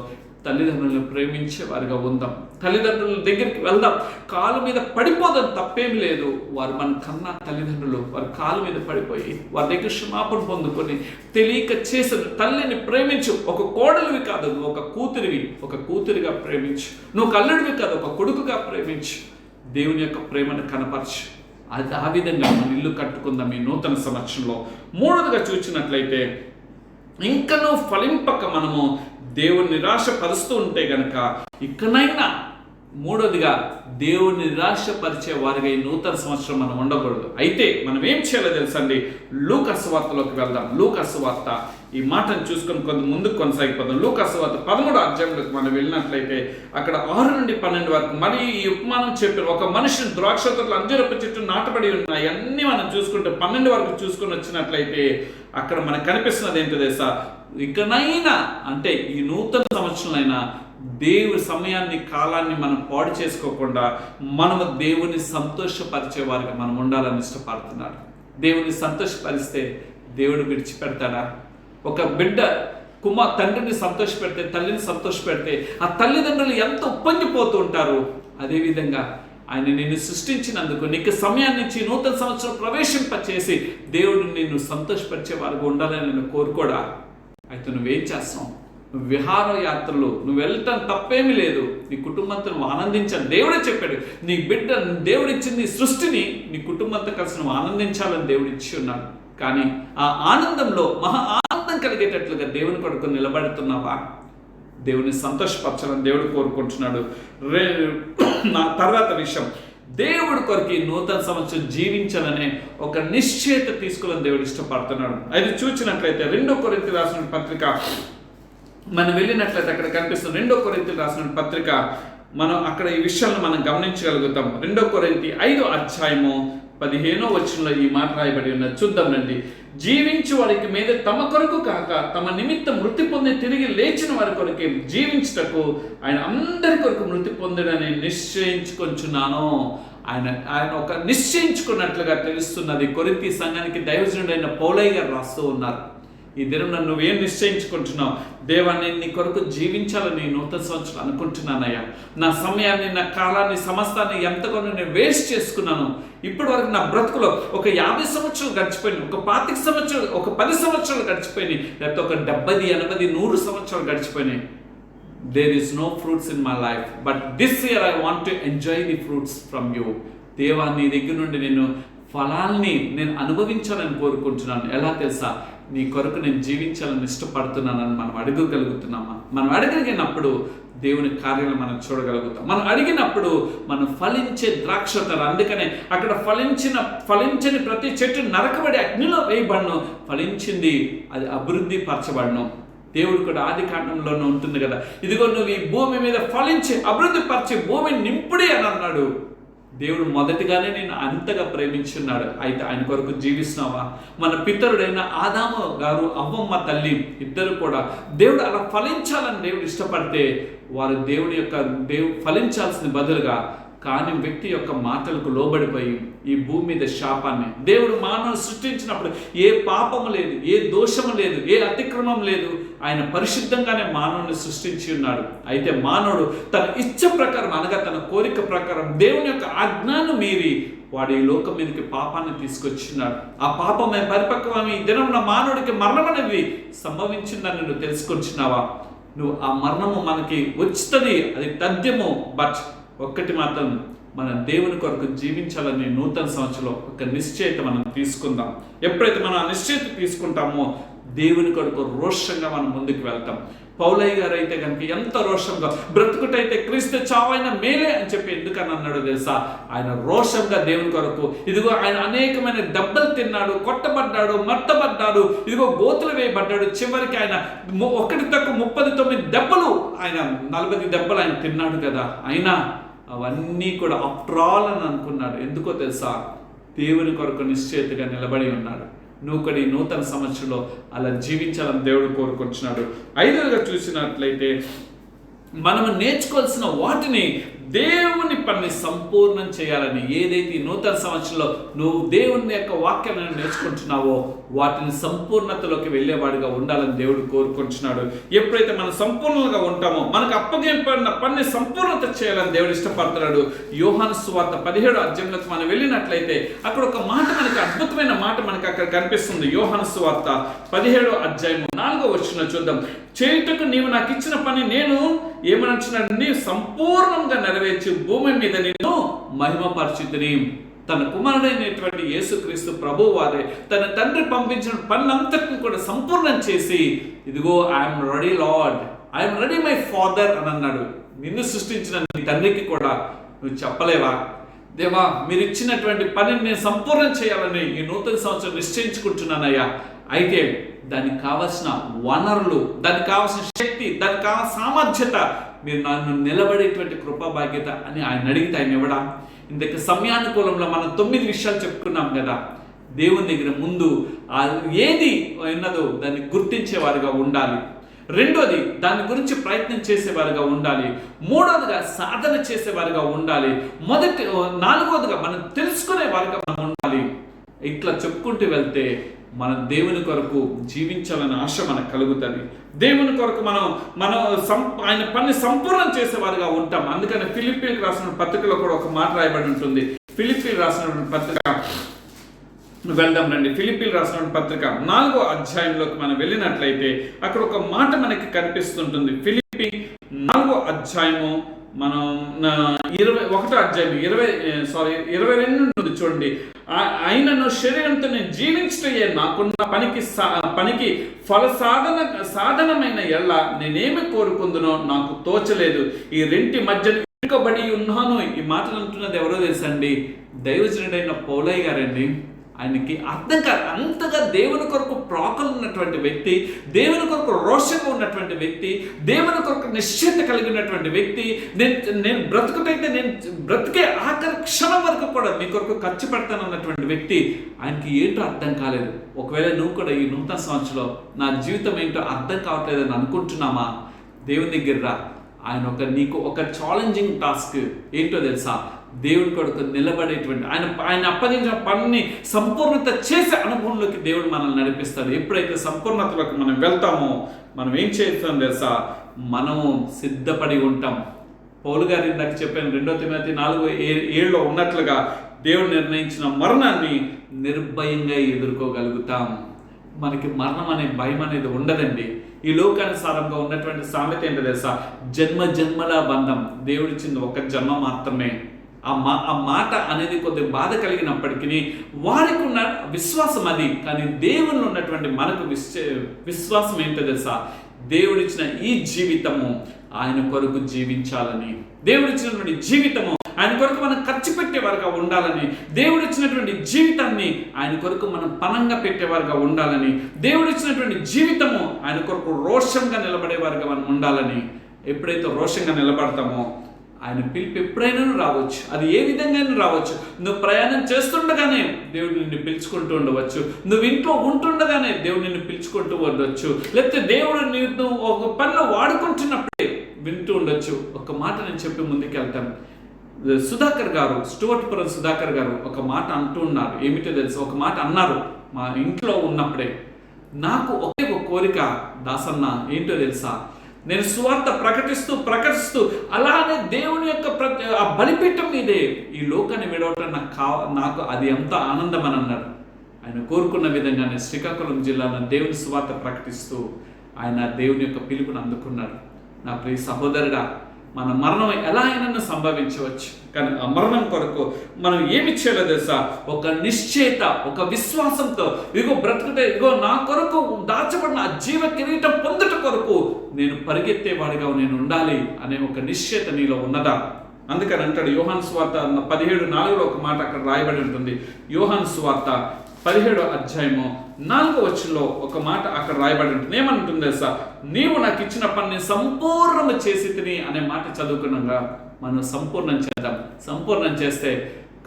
తల్లిదండ్రులను ప్రేమించే వారిగా ఉందాం. తల్లిదండ్రుల దగ్గరికి వెళ్దాం. కాలు మీద పడిపోదాం, తప్పేమి లేదు. వారు మన కన్నా తల్లిదండ్రులు వారి కాలు మీద పడిపోయి వారి దగ్గర క్షమాపణ పొందుకొని తెలియక చేసిన తల్లిని ప్రేమించు. ఒక కోడలివి కాదు, నువ్వు ఒక కూతురివి, ఒక కూతురిగా ప్రేమించు. నువ్వు కల్లుడివి కాదు, ఒక కొడుకుగా ప్రేమించు. దేవుని యొక్క ప్రేమను కనపరచు. అది ఆ విధంగా మన ఇల్లు కట్టుకుందాం ఈ నూతన సంవత్సరంలో. మూడోదిగా చూసినట్లయితే, ఇంకనూ ఫలింపక మనము దేవుని నిరాశపరుస్తూ ఉంటే గనక ఇకనైనా మూడోదిగా దేవుని నిరాశపరిచే వారిగా ఈ నూతన సంవత్సరం మనం ఉండకూడదు. అయితే మనం ఏం చేయాలో తెలుసండి, లూకా సువార్తలోకి వెళ్దాం. లూకా సువార్త ఈ మాటను చూసుకొని కొంత ముందుకు కొనసాగిపోదాం. లూకా సువార్త 13వ అధ్యాయంలోకి మనం వెళ్ళినట్లయితే అక్కడ 6 నుండి 12 వరకు మరి ఈ ఉపమానం చెప్పారు. ఒక మనిషిని ద్రాక్ష తోటలు అంజూరపు చెట్టు నాటబడి ఉన్నాయి. అన్నీ మనం చూసుకుంటే 12 వరకు చూసుకొని వచ్చినట్లయితే అక్కడ మనకు కనిపిస్తున్నది ఏంటో తెలుసా? ఇకనైనా అంటే ఈ నూతన సంవత్సరంలో దేవుని సమయాన్ని కాలాన్ని మనం పాడు చేసుకోకుండా మనము దేవుని సంతోషపరిచే వారికి మనం ఉండాలని ఇష్టపడుతున్నాడు. దేవుని సంతోషపరిస్తే దేవుడు విడిచిపెడతాడా? ఒక బిడ్డ తండ్రిని సంతోషపెడితే, తల్లిని సంతోషపెడితే ఆ తల్లిదండ్రులు ఎంత ఉప్పొంగిపోతూ ఉంటారు. అదేవిధంగా ఆయన నిన్ను సృష్టించినందుకు నీకు సమయాన్ని ఇచ్చి నూతన సంవత్సరం ప్రవేశింపచేసి దేవుడు నిన్ను సంతోషపరిచే వారికి ఉండాలని నేను కోరుకోడా? అయితే నువ్వేం చేస్తావు? నువ్వు విహారయాత్రలు నువ్వు వెళ్తాం తప్పేమీ లేదు. నీ కుటుంబంతో నువ్వు ఆనందించాలి. దేవుడే చెప్పాడు, నీ బిడ్డ దేవుడిచ్చింది సృష్టిని నీ కుటుంబంతో కలిసి నువ్వు ఆనందించాలని దేవుడు ఇచ్చి ఉన్నాడు. కానీ ఆ ఆనందంలో మహా ఆనందం కలిగేటట్లుగా దేవుని కొరకు నిలబడుతున్నావా? దేవుని సంతోషపరచాలని దేవుడు కోరుకుంటున్నాడు. నా తర్వాత విషయం, దేవుడి కొరకు నూతన సంవత్సరం జీవించాలనే ఒక నిశ్చయత తీసుకోవాలని దేవుడు ఇష్టపడుతున్నాడు. అది చూసినట్లయితే 2 కొరింథీయులకు రాసిన పత్రిక మనం వెళ్ళినట్లయితే అక్కడ కనిపిస్తుంది. 2 కొరింథీయులకు రాసిన పత్రిక మనం అక్కడ ఈ విషయాలను మనం గమనించగలుగుతాం. 2 కొరింథీ 5వ అధ్యాయము 15వ వచనంలో ఈ మాట రాయబడి ఉన్నది. చూద్దామండి. జీవించు వారికి మీద తమ కొరకు కాక తమ నిమిత్తం మృతి పొంది తిరిగి లేచిన వారి కొరకే జీవించుటకు ఆయన అందరి కొరకు మృతి పొందడని నిశ్చయించుకొంచున్నాను. ఆయన ఒక నిశ్చయించుకున్నట్లుగా తెలుస్తున్నది. కొరింథీ సంఘానికి దైవజనుడైన పౌలయ్య గారు రాస్తూ ఉన్నారు. ఈ దినం నువ్వేం నిశ్చయించుకుంటున్నావు? దేవాన్ని నీ కొరకు జీవించాలని నూతన సంవత్సరం అనుకుంటున్నానయ్యా. నా సమయాన్ని, నా కాలాన్ని, సమస్తాన్ని ఎంతగానో నేను వేస్ట్ చేసుకున్నాను. ఇప్పటి వరకు నా బ్రతుకులో ఒక 50 సంవత్సరాలు గడిచిపోయినాయి, ఒక 25 సంవత్సరాలు, ఒక 10 సంవత్సరాలు గడిచిపోయినాయి, లేకపోతే ఒక 70, 80, 100 సంవత్సరాలు గడిచిపోయినాయి. There is no fruits in my life, but this year I want to enjoy the fruits from you. దేవా, నీ దగ్గర నుండి నేను ఫలాల్ని నేను అనుభవించాలని కోరుకుంటున్నాను. ఎలా తెలుసా? నీ కొరకు నేను జీవించాలని ఇష్టపడుతున్నానని మనం అడగగలుగుతున్నామా? మనం అడగలిగినప్పుడు దేవుని కార్యాలను మనం చూడగలుగుతాం. మనం అడిగినప్పుడు మనం ఫలించే ద్రాక్షతర. అందుకనే అక్కడ ఫలించని ప్రతి చెట్టు నరకబడి అగ్నిలో వేయబడను, ఫలించింది అది అభివృద్ధి పరచబడను. దేవుడు కూడా ఆది కాండంలోనే ఉంటుంది కదా, ఇదిగో నువ్వు ఈ భూమి మీద ఫలించి అభివృద్ధి పరిచి భూమిని నింపుడి అని అన్నాడు. దేవుడు మొదటిగానే నేను అంతగా ప్రేమించున్నాడు. అయితే ఆయన కొరకు జీవిస్తున్నావా? మన పితరుడైన ఆదాము గారు, అవ్వమ్మ తల్లి ఇద్దరు కూడా దేవుడు అలా ఫలించాలని దేవుడు ఇష్టపడితే వారు ఫలించాల్సిన బదులుగా కానీ వ్యక్తి యొక్క మాటలకు లోబడిపోయి ఈ భూమి మీద శాపాన్ని, దేవుడు మానవుని సృష్టించినప్పుడు ఏ పాపము లేదు, ఏ దోషము లేదు, ఏ అతిక్రమం లేదు, ఆయన పరిశుద్ధంగానే మానవుని సృష్టించి ఉన్నాడు. అయితే మానవుడు తన ఇచ్చ ప్రకారం అనగా తన కోరిక ప్రకారం దేవుని యొక్క ఆజ్ఞను మీరి వాడు ఈ లోకం మీదకి పాపాన్ని తీసుకొచ్చినాడు. ఆ పాపమే పరిపక్వమే ఈ దినం మానవుడికి మరణం అనేది సంభవించిందని నువ్వు తెలుసుకొచ్చినావా? నువ్వు ఆ మరణము మనకి వచ్చుతుంది, అది తథ్యము. బట్ ఒక్కటి మాత్రం, మన దేవుని కొరకు జీవించాలని నూతన సంవత్సరంలో ఒక నిశ్చయిత మనం తీసుకుందాం. ఎప్పుడైతే మనం ఆ నిశ్చయిత తీసుకుంటామో దేవుని కొరకు రోషంగా మనం ముందుకు వెళ్తాం. పౌలయ్య గారు అయితే కనుక ఎంత రోషంగా, బ్రతుకుటైతే క్రీస్తు చావైన మేలే అని చెప్పి ఎందుకని అన్నాడో తెలుసా? ఆయన రోషంగా దేవుని కొరకు, ఇదిగో ఆయన అనేకమైన దెబ్బలు తిన్నాడు, కొట్టబడ్డాడు, మట్టబడ్డాడు, ఇదిగో గోతులు వేయబడ్డాడు. చివరికి ఆయన 1 తక్కువ 39 దెబ్బలు, ఆయన 40 దెబ్బలు ఆయన తిన్నాడు కదా. అయినా అవన్నీ కూడా ఆఫ్టర్ ఆల్ అని అనుకున్నాడు. ఎందుకో తెలుసా? దేవుని కొరకు నిశ్చయితగా నిలబడి ఉన్నాడు. నువ్వు కూడా ఈ నూతన సంవత్సరంలో అలా జీవించాలని దేవుడు కోరుకొచ్చున్నాడు. ఐదవగా చూసినట్లయితే మనము నేర్చుకోవాల్సిన వాటిని దేవుని పని సంపూర్ణం చేయాలని. ఏదైతే ఈ నూతన సంవత్సరంలో నువ్వు దేవుని యొక్క వాక్యాలను నేర్చుకుంటున్నావో వాటిని సంపూర్ణతలోకి వెళ్ళేవాడిగా ఉండాలని దేవుడు కోరుకుంటున్నాడు. ఎప్పుడైతే మనం సంపూర్ణంగా ఉంటామో మనకు అప్పగింపబడిన పని సంపూర్ణత చేయాలని దేవుడు ఇష్టపడుతున్నాడు. యోహాను సువార్త 17వ అధ్యాయంలోకి మనం వెళ్ళినట్లయితే అక్కడ ఒక మాట మనకి అద్భుతమైన మాట మనకి అక్కడ కనిపిస్తుంది. యోహాను సువార్త 17వ అధ్యాయం 4వ వచనం చూద్దాం. చేయుటకు నీవు నాకు ఇచ్చిన పని నేను ఏమనంటున్నాడు? నీ సంపూర్ణంగా నెరవేర్చి భూమి మీద నేను మహిమపరిచితిని. తన కుమారుడైనటువంటి యేసుక్రీస్తు ప్రభువు వారే తన తండ్రి పంపించిన పనులంతటిని కూడా సంపూర్ణం చేసి, ఇదిగో I'm ready lord, I'm ready my father అని అన్నాడు. నిన్ను సృష్టించిన నీ తండ్రికి కూడా నువ్వు చెప్పలేవా? దేవా, మీరు ఇచ్చినటువంటి పనిని నేను సంపూర్ణం చేయాలని ఈ నూతన సంవత్సరం నిశ్చయించుకుంటున్నానయ్యా. అయితే దానికి కావలసిన వనరులు, దానికి కావలసిన శక్తి, దానికి కావాల్సిన సామర్థ్యత మీరు నన్ను నిలబడేటువంటి కృపా బాధ్యత అని ఆయన అడిగితే ఆయన ఇవ్వడా? ఇంతకు సమయానుకూలంలో మనం 9 విషయాలు చెప్పుకున్నాం కదా. దేవుని దగ్గర ముందు ఏది ఉన్నదో దాన్ని గుర్తించేవారుగా ఉండాలి. రెండోది దాని గురించి ప్రయత్నం చేసేవారుగా ఉండాలి. మూడోదిగా సాధన చేసేవారుగా ఉండాలి. నాలుగోదిగా మనం తెలుసుకునే వారుగా మనం ఉండాలి. ఇట్లా చెప్పుకుంటూ వెళ్తే మన దేవుని కొరకు జీవించాలనే ఆశ మనకు కలుగుతుంది. దేవుని కొరకు మనం ఆయన పని సంపూర్ణం చేసేవారుగా ఉంటాం. అందుకని ఫిలిప్పీలకు రాసిన పత్రికలో కూడా ఒక మాట రాయబడి ఉంటుంది. ఫిలిప్పీలు రాసిన పత్రిక వెళ్దాం రండి. ఫిలిప్పీలు రాసిన పత్రిక 4వ అధ్యాయంలోకి మనం వెళ్ళినట్లయితే అక్కడ ఒక మాట మనకి కనిపిస్తుంటుంది. ఫిలిప్పీ 4వ అధ్యాయము మనం 21వ అధ్యాయం 22 చూడండి. ఆయనను శరీరంతో నేను జీవించటయే నాకున్న పనికి సాధనమైన ఎల్ల నేనేమి కోరుకుందునో నాకు తోచలేదు. ఈ రెంటి మధ్య ఇరుకబడి ఉన్నాను. ఈ మాటలు అంటున్నది ఎవరో తెలుసండి? దైవజనుడైన పౌలయ్య గారండి. ఆయనకి అర్థం కాదు. అంతగా దేవుని కొరకు ప్రాకలు ఉన్నటువంటి వ్యక్తి, దేవుని కొరకు రోషంగా ఉన్నటువంటి వ్యక్తి, దేవుని కొరకు నిశ్చయిత కలిగినటువంటి వ్యక్తి. నేను బ్రతుకుతైతే నేను బ్రతికే ఆఖరి క్షణం వరకు కూడా మీ కొరకు ఖర్చు పెడతాను అన్నటువంటి వ్యక్తి. ఆయనకి ఏంటో అర్థం కాలేదు. ఒకవేళ నువ్వు కూడా ఈ నూతన సంవత్సరంలో నా జీవితం ఏంటో అర్థం కావట్లేదని అనుకుంటున్నామా? దేవుని దగ్గర రా. ఆయన నీకు ఒక ఛాలెంజింగ్ టాస్క్ ఏంటో తెలుసా? దేవుడి కొరకు నిలబడేటువంటి ఆయన అప్పగించిన పనిని సంపూర్ణత చేసే అనుభవంలోకి దేవుడు మనల్ని నడిపిస్తాడు. ఎప్పుడైతే సంపూర్ణతలోకి మనం వెళ్తామో మనం ఏం చేస్తాం తెలుసా? మనము సిద్ధపడి ఉంటాం. పౌలు గారు ఇందాక చెప్పాను 2 తిమోతి 4:7 ఉన్నట్లుగా దేవుడు నిర్ణయించిన మరణాన్ని నిర్భయంగా ఎదుర్కోగలుగుతాం. మనకి మరణం అనే భయం అనేది ఉండదండి. ఈ లోకానుసారంగా ఉన్నటువంటి సామెత ఏంటో తెలుసా? జన్మ జన్మల బంధం. దేవుడిచ్చింది ఒక జన్మ మాత్రమే. ఆ మాట అనేది కొద్దిగా బాధ కలిగినప్పటికీ వారికి ఉన్న విశ్వాసం అది. కానీ దేవుళ్ళు ఉన్నటువంటి మనకు విశ్వాసం ఏంటో తెలుసా? దేవుడిచ్చిన ఈ జీవితము ఆయన కొరకు జీవించాలని, దేవుడిచ్చినటువంటి జీవితము ఆయన కొరకు మనం ఖర్చు పెట్టేవారుగా ఉండాలని, దేవుడిచ్చినటువంటి జీవితాన్ని ఆయన కొరకు మనం పనంగా పెట్టేవారుగా ఉండాలని, దేవుడిచ్చినటువంటి జీవితము ఆయన కొరకు రోషంగా నిలబడేవారుగా మనం ఉండాలని. ఎప్పుడైతే రోషంగా నిలబడతామో ఆయన పిలుపు ఎప్పుడైనా రావచ్చు. అది ఏ విధంగా రావచ్చు. నువ్వు ప్రయాణం చేస్తుండగానే దేవుడు నిన్ను పిలుచుకుంటూ ఉండవచ్చు. నువ్వు ఇంట్లో ఉంటుండగానే దేవుడు నిన్ను పిలుచుకుంటూ ఉండవచ్చు. లేకపోతే దేవుడు నువ్వు ఒక పనిలో వాడుకుంటున్నప్పుడే వింటూ ఉండొచ్చు. ఒక మాట నేను చెప్పి ముందుకు వెళ్తాను. సుధాకర్ గారు, స్టూవర్ట్పురం సుధాకర్ గారు ఒక మాట అంటూ ఉన్నారు. ఏమిటో తెలుసు? ఒక మాట అన్నారు మా ఇంట్లో ఉన్నప్పుడే. నాకు ఒకే ఒక కోరిక దాసన్న, ఏంటో తెలుసా? నేను సువార్త ప్రకటిస్తూ అలానే దేవుని యొక్క ఆ బలిపీఠం మీదే ఈ లోకాన్ని విడవటం నాకు అది ఎంత ఆనందం అని అన్నాడు. ఆయన కోరుకున్న విధంగానే శ్రీకాకుళం జిల్లాలో దేవుని సువార్త ప్రకటిస్తూ ఆయన దేవుని యొక్క పిలుపుని అందుకున్నాడు. నా ప్రియ సహోదరుడా, మన మరణం ఎలా అయినా సంభవించవచ్చు. కానీ ఆ మరణం కొరకు మనం ఏమి చేయాలో తెలుసా? ఒక నిశ్చయిత, ఒక విశ్వాసంతో, ఇగో బ్రతుకుతే, ఇగో నా కొరకు దాచబడిన ఆ జీవ కిరీటం పొందుట కొరకు నేను పరిగెత్తేవాడిగా నేను ఉండాలి అనే ఒక నిశ్చయిత నీలో ఉన్నదా? అందుకని అంటాడు యోహాను సువార్త 17:4 ఒక మాట అక్కడ రాయబడి ఉంటుంది. యోహాను సువార్త 17వ అధ్యాయము 4వ వచనంలో ఒక మాట అక్కడ రాయబడి ఉంటుంది. ఏమంటుంది తెలుసా? నీవు నాకు ఇచ్చిన పనిని సంపూర్ణము చేసి తిని అనే మాట చదువుకున్నాగా మనం సంపూర్ణం చేద్దాం. సంపూర్ణం చేస్తే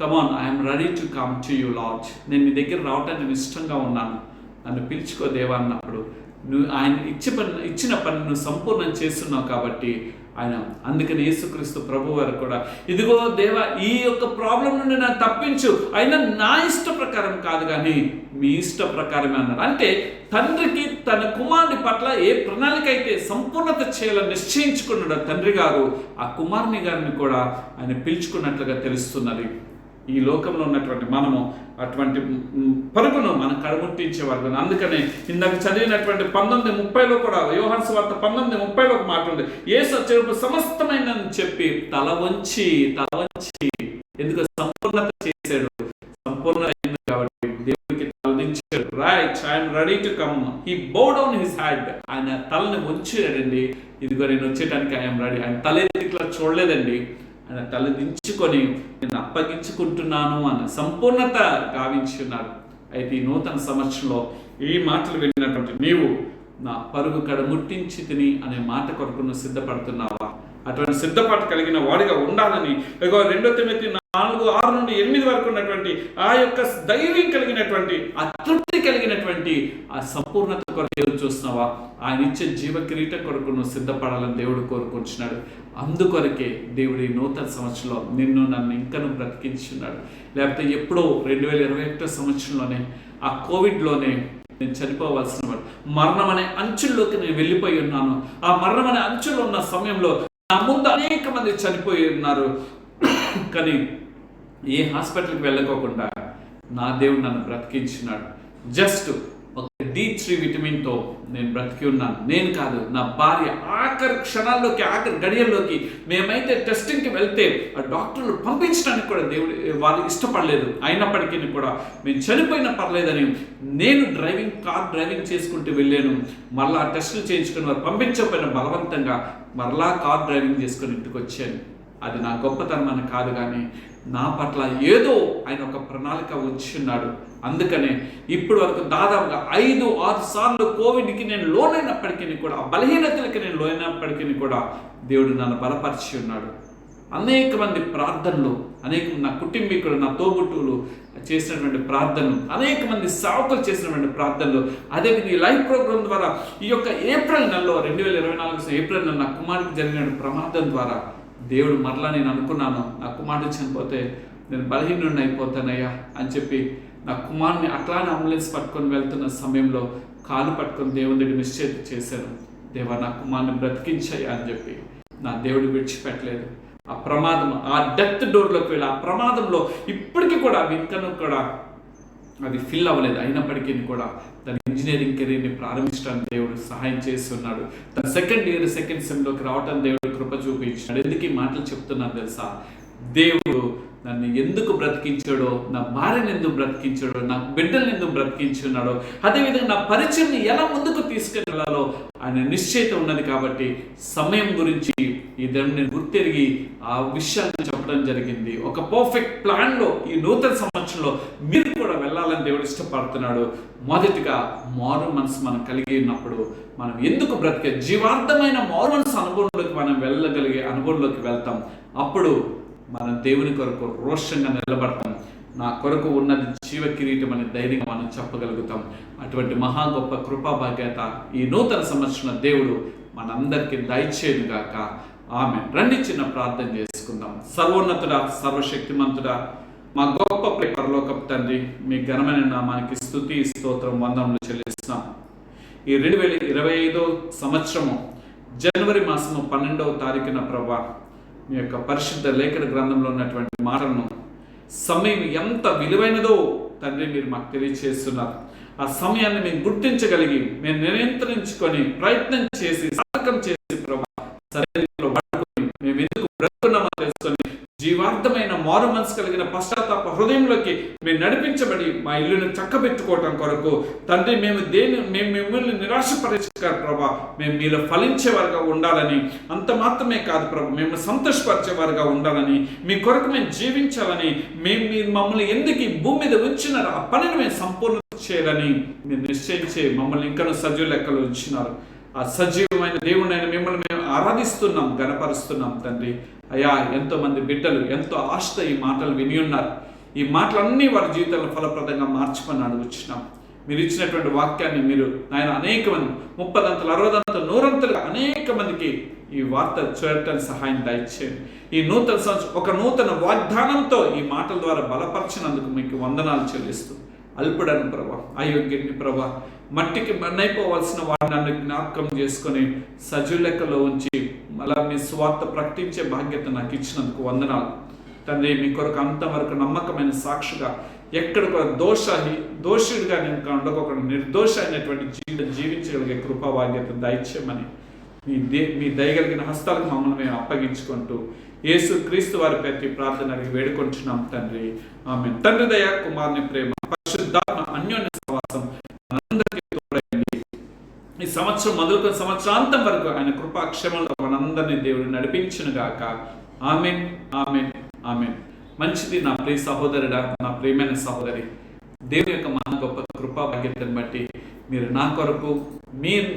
come on, I'm ready to come to you Lord. నేను మీ దగ్గర రావటానికి నేను ఇష్టంగా ఉన్నాను, నన్ను పిలుచుకో దేవా అన్నప్పుడు నువ్వు ఆయన ఇచ్చిన పని నువ్వు సంపూర్ణం చేస్తున్నావు కాబట్టి ఆయన, అందుకని యేసుక్రీస్తు ప్రభు వారు కూడా, ఇదిగో దేవా ఈ యొక్క ప్రాబ్లం నుండి నన్ను తప్పించు, అయినా నా ఇష్ట ప్రకారం కాదు కానీ మీ ఇష్ట ప్రకారమే అన్నారు. అంటే తండ్రికి తన కుమారుని పట్ల ఏ ప్రణాళిక అయితే సంపూర్ణత చేయాలని నిశ్చయించుకున్నాడు తండ్రి గారు, ఆ కుమారుని గారిని కూడా ఆయన పిలుచుకున్నట్లుగా తెలుస్తున్నది. ఈ లోకంలో ఉన్నటువంటి మనము అటువంటి పరుగును మనం కడముట్టించేవారు. అందుకనే ఇందాక చదివినటువంటి 19:30లో కూడా, యోహాను సువార్త 19:30లో ఒక మాట ఉంది, యేసు వచ్చేటప్పుడు సమస్తమైన చెప్పి తల వంచి ఎందుకు సంపూర్ణత చేశాడు, సంపూర్ణ అయింది కాబట్టి దేవునికి తలదించాడు. Right, I'm ready to come. He bow down his head. ఆయన తలని వంచాడండి. ఇదిగో నేను వచ్చేటానికి ఐఎమ్ రెడీ. ఆయన తల ఇట్లా చూడలేదండి, ఆయన తల దించుకొని నేను అప్పగించుకుంటున్నాను అన్న సంపూర్ణత గావించి ఉన్నాడు. అయితే ఈ నూతన సంవత్సరంలో ఈ మాటలు విన్నటువంటి నీవు నా పరుగు కడ ముట్టించి తిని అనే మాట కొరకు నువ్వు సిద్ధపడుతున్నావా? అటువంటి సిద్ధపాటు కలిగిన వాడిగా ఉండాలని 2 తిమోతి 4:6-8 వరకు ఉన్నటువంటి ఆ యొక్క ధైర్యం కలిగినటువంటి, ఆ తృప్తి కలిగినటువంటి ఆ సంపూర్ణత కొరకు దేవుడు చూస్తున్నావా? ఆయన ఇచ్చే జీవ కిరీటం కొరకు నువ్వు సిద్ధపడాలని దేవుడు కోరుకుంటున్నాడు. అందుకొరకే దేవుడు ఈ నూతన సంవత్సరంలో నిన్ను నన్ను ఇంకను బ్రతికించున్నాడు. లేకపోతే ఎప్పుడో 2021 సంవత్సరంలోనే ఆ కోవిడ్లోనే నేను చనిపోవలసిన వాడు, మరణం అనే అంచుల్లోకి నేను వెళ్ళిపోయి ఉన్నాను. ఆ మరణం అనే అంచులో ఉన్న సమయంలో నా ముందు అనేక మంది చనిపోయి ఉన్నారు. కానీ ఏ హాస్పిటల్కి వెళ్ళకోకుండా నా దేవుడు నన్ను బ్రతికించినాడు. జస్ట్ ఒక D3 విటమిన్తో నేను బ్రతికి ఉన్నాను. నేను కాదు, నా భార్య. ఆఖరి క్షణాల్లోకి, ఆఖరి గడియల్లోకి మేమైతే టెస్టింగ్కి వెళ్తే ఆ డాక్టర్లు పంపించడానికి కూడా దేవుడు వాళ్ళు ఇష్టపడలేదు. అయినప్పటికీ కూడా మేము చనిపోయినా పర్లేదని నేను కార్ డ్రైవింగ్ చేసుకుంటూ వెళ్ళాను. మరలా టెస్టులు చేయించుకుని వారు పంపించకపోయినా బలవంతంగా మరలా కార్ డ్రైవింగ్ చేసుకుని ఇంటికి వచ్చాను. అది నా గొప్పతనం అని కాదు, కానీ నా పట్ల ఏదో ఆయన ఒక ప్రణాళిక ఉంచున్నాడు. అందుకనే ఇప్పటి వరకు దాదాపుగా 5-6 సార్లు కోవిడ్కి నేను లోనైనప్పటికీ కూడా, ఆ బలహీనతలకి నేను లోనైనప్పటికీ కూడా దేవుడు నన్ను బలపరిచి ఉన్నాడు. అనేక మంది ప్రార్థనలు, నా కుటుంబీకులు, నా తోబుట్టువులు చేసినటువంటి ప్రార్థనలు, అనేక మంది సేవకులు చేసినటువంటి ప్రార్థనలు, అదేవిధంగా ఈ లైవ్ ప్రోగ్రామ్ ద్వారా ఈ యొక్క ఏప్రిల్ నెలలో 2024 ఏప్రిల్ నెల నా కుమారుడికి జరిగిన ప్రమాదం ద్వారా దేవుడు మరలా నేను అనుకున్నాను, నా కుమారుడు చనిపోతే నేను బలహీనుడిని అయిపోతానయ్యా అని చెప్పి నా కుమారుని అట్లానే అంబులెన్స్ పట్టుకొని వెళ్తున్న సమయంలో కాలు పట్టుకొని దేవుని దగ్గర నిశ్చయిత చేశాను. దేవా నా కుమారుని బ్రతికించాయా అని చెప్పి నా దేవుడు విడిచిపెట్టలేదు. ఆ ప్రమాదం, ఆ డెత్ డోర్లోకి వెళ్ళి ఆ ప్రమాదంలో ఇప్పటికీ కూడా ఇంకనూ కూడా అది ఫిల్ అవ్వలేదు. అయినప్పటికీ కూడా తన ఇంజనీరింగ్ కెరీర్ని ప్రారంభించడానికి దేవుడు సహాయం చేస్తున్నాడు. తన సెకండ్ సెమ్లోకి రావటానికి దేవుడు కృప చూపించాడు. ఎందుకు ఈ మాటలు చెప్తున్నాను తెలుసా? దేవుడు నన్ను ఎందుకు బ్రతికించాడో, నా భార్యను ఎందుకు బ్రతికించాడో, నా బిడ్డలను ఎందుకు బ్రతికించున్నాడో, అదేవిధంగా నా పరిచయని ఎలా ముందుకు తీసుకెళ్లాలో ఆయన నిశ్చయిత ఉన్నది. కాబట్టి సమయం గురించి ఈ దేవుడిని నేను గుర్తెరిగి ఆ విషయాన్ని చెప్పడం జరిగింది. ఒక పర్ఫెక్ట్ ప్లాన్లో ఈ నూతన సంవత్సరంలో మీరు కూడా వెళ్ళాలని దేవుడు ఇష్టపడుతున్నాడు. మొదటిగా మారు మనసు మనం కలిగి ఉన్నప్పుడు మనం ఎందుకు బ్రతికే జీవార్థమైన మారు మనసు అనుభవంలోకి మనం వెళ్ళగలిగే అనుభవంలోకి వెళ్తాం. అప్పుడు మనం దేవుని కొరకు రోషంగా నిలబడతాం. నా కొరకు ఉన్నది జీవ కిరీటం అనే ధైర్యంగా మనం చెప్పగలుగుతాం. అటువంటి మహా గొప్ప కృపా భాగ్యత ఈ నూతన సంవత్సరం దేవుడు మనందరికీ దయచేయుగాక. ఆమేన్. రండి చిన్న ప్రార్థన చేసుకుందాం. సర్వోన్నతుడా, సర్వశక్తిమంతుడా, మా గొప్ప పరలోకపు తండ్రి, మీ ఘనమైన నామానికి స్తుతి స్తోత్రం వందనములు చెల్లిస్తున్నాం. ఈ 2025 సంవత్సరము జనవరి మాసము 12వ తారీఖున ప్రభా మీ యొక్క పరిశుద్ధ లేఖన గ్రంథంలో ఉన్నటువంటి మాటలను, సమయం ఎంత విలువైనదో తండ్రి మీరు మాకు తెలియచేస్తున్నారు. ఆ సమయాన్ని మేము గుర్తించగలిగి మేము నియంత్రించుకొని ప్రయత్నం చేసి సాధకం చేసి ప్రభా సరైన వాడుకొని మేము ఎందుకు బ్రతుకున్నామో తెలుసుకొని జీవార్థమైన మారు మనసు కలిగిన పశ్చాత్తాప హృదయంలోకి మేము నడిపించబడి మా ఇల్లును చక్కబెట్టుకోవటం కొరకు తండ్రి మేము మిమ్మల్ని నిరాశపరిచారు ప్రభా. మేము మీలో ఫలించేవారుగా ఉండాలని, అంత మాత్రమే కాదు ప్రభా, మేము సంతోషపరిచేవారుగా ఉండాలని, మీ కొరకు మేము జీవించాలని, మీరు మమ్మల్ని ఎందుకు ఈ భూమి మీద ఉంచినారు ఆ పనిని మేము సంపూర్ణ చేయాలని మీరు నిశ్చయించే మమ్మల్ని ఇంకా సజీవ లెక్కలు ఉంచినారు. ఆ సజీవమైన దేవుడైన మిమ్మల్ని మేము ఆరాధిస్తున్నాం, గణపరుస్తున్నాం తండ్రి. అయ్యా, ఎంతోమంది బిడ్డలు ఎంతో ఆశతో ఈ మాటలు విని ఉన్నారు. ఈ మాటలన్నీ వారి జీవితంలో ఫలప్రదంగా మార్చమని అడుగుచున్నాం. మీరు ఇచ్చినటువంటి వాక్యాన్ని మీరు ఆయన అనేక మంది 30 అంతలు 60 అంతలు 100 అంతలు అనేక మందికి ఈ వార్త చేరటానికి సహాయం దయచేయండి. ఈ నూతన సంవత్సరం ఒక నూతన వాగ్దానంతో ఈ మాటల ద్వారా బలపరిచినందుకు మీకు వందనాలు చెల్లిస్తూ, అల్పుడను ప్రభా, అయోగ్యుడిని ప్రభా, మట్టికి మన్నైపోవలసిన వాడిని నన్ను జ్ఞాపకం చేసుకొని సజీవ లెక్కలో ఉంచి అలా మీ స్వార్థ ప్రకటించే బాధ్యత నాకు ఇచ్చినందుకు వందనాలు తండ్రి. మీ కొరకు అంతవరకు నమ్మకమైన సాక్షిగా ఎక్కడ దోషుడిగా నేను ఉండకొక నిర్దోష అయినటువంటి జీవించగలిగే కృపా బాధ్యత దయచేయమని మీ దయగలిగిన హస్తాలకు మమ్మల్ని మేము అప్పగించుకుంటూ యేసు క్రీస్తు వారి ప్రతి ప్రార్థన అడిగి వేడుకొంటున్నాం తండ్రి. ఆమేన్. తండ్రి దయ, కుమారుని ప్రేమ, పరిశుద్ధాత్మ అన్యోన్య సహవాసం మనందరికీ తోడైంది. ఈ సంవత్సరం మొదలుకొని సంవత్సరాంతం వరకు ఆయన కృపాక్షేమంలో మనందరినీ దేవుడు నడిపించును గాక. ఆమేన్, ఆమేన్, ఆమేన్. మంచిది నా ప్రియ సహోదరుడా, నా ప్రియమైన సహోదరి. దేవుని యొక్క మహా గొప్ప కృపా భాగ్యతను బట్టి మీరు నా కొరకు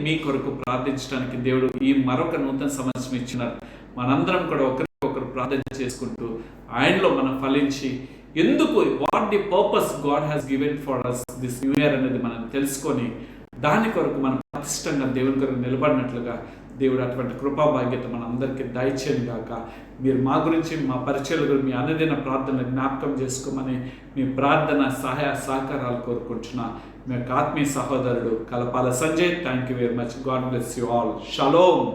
మీ కొరకు ప్రార్థించడానికి దేవుడు ఈ మరొక నూతన సంవత్సరం ఇచ్చినారు. మనందరం కూడా ఒకరికొకరు ప్రార్థన చేసుకుంటూ ఆయనలో మనం ఫలించి ఎందుకు what the purpose God has given for us this new year అనేది మనం తెలుసుకొని దాని కొరకు మనం ప్రతిష్టంగా దేవుని కొరకు నిలబడినట్లుగా దేవుడు అటువంటి కృపా భాగ్యత మన అందరికీ దయచేయను గాక. మీరు మా గురించి, మా పరిచయాల గురించి, మీ అనుదిన ప్రార్థనలు జ్ఞాపకం చేసుకోమని మీ ప్రార్థన సహాయ సహకారాలు కోరుకుంటున్నా మీ యొక్క ఆత్మీయ సహోదరుడు Kalapala Sanjay. Thank you very much. God bless you all. Shalom.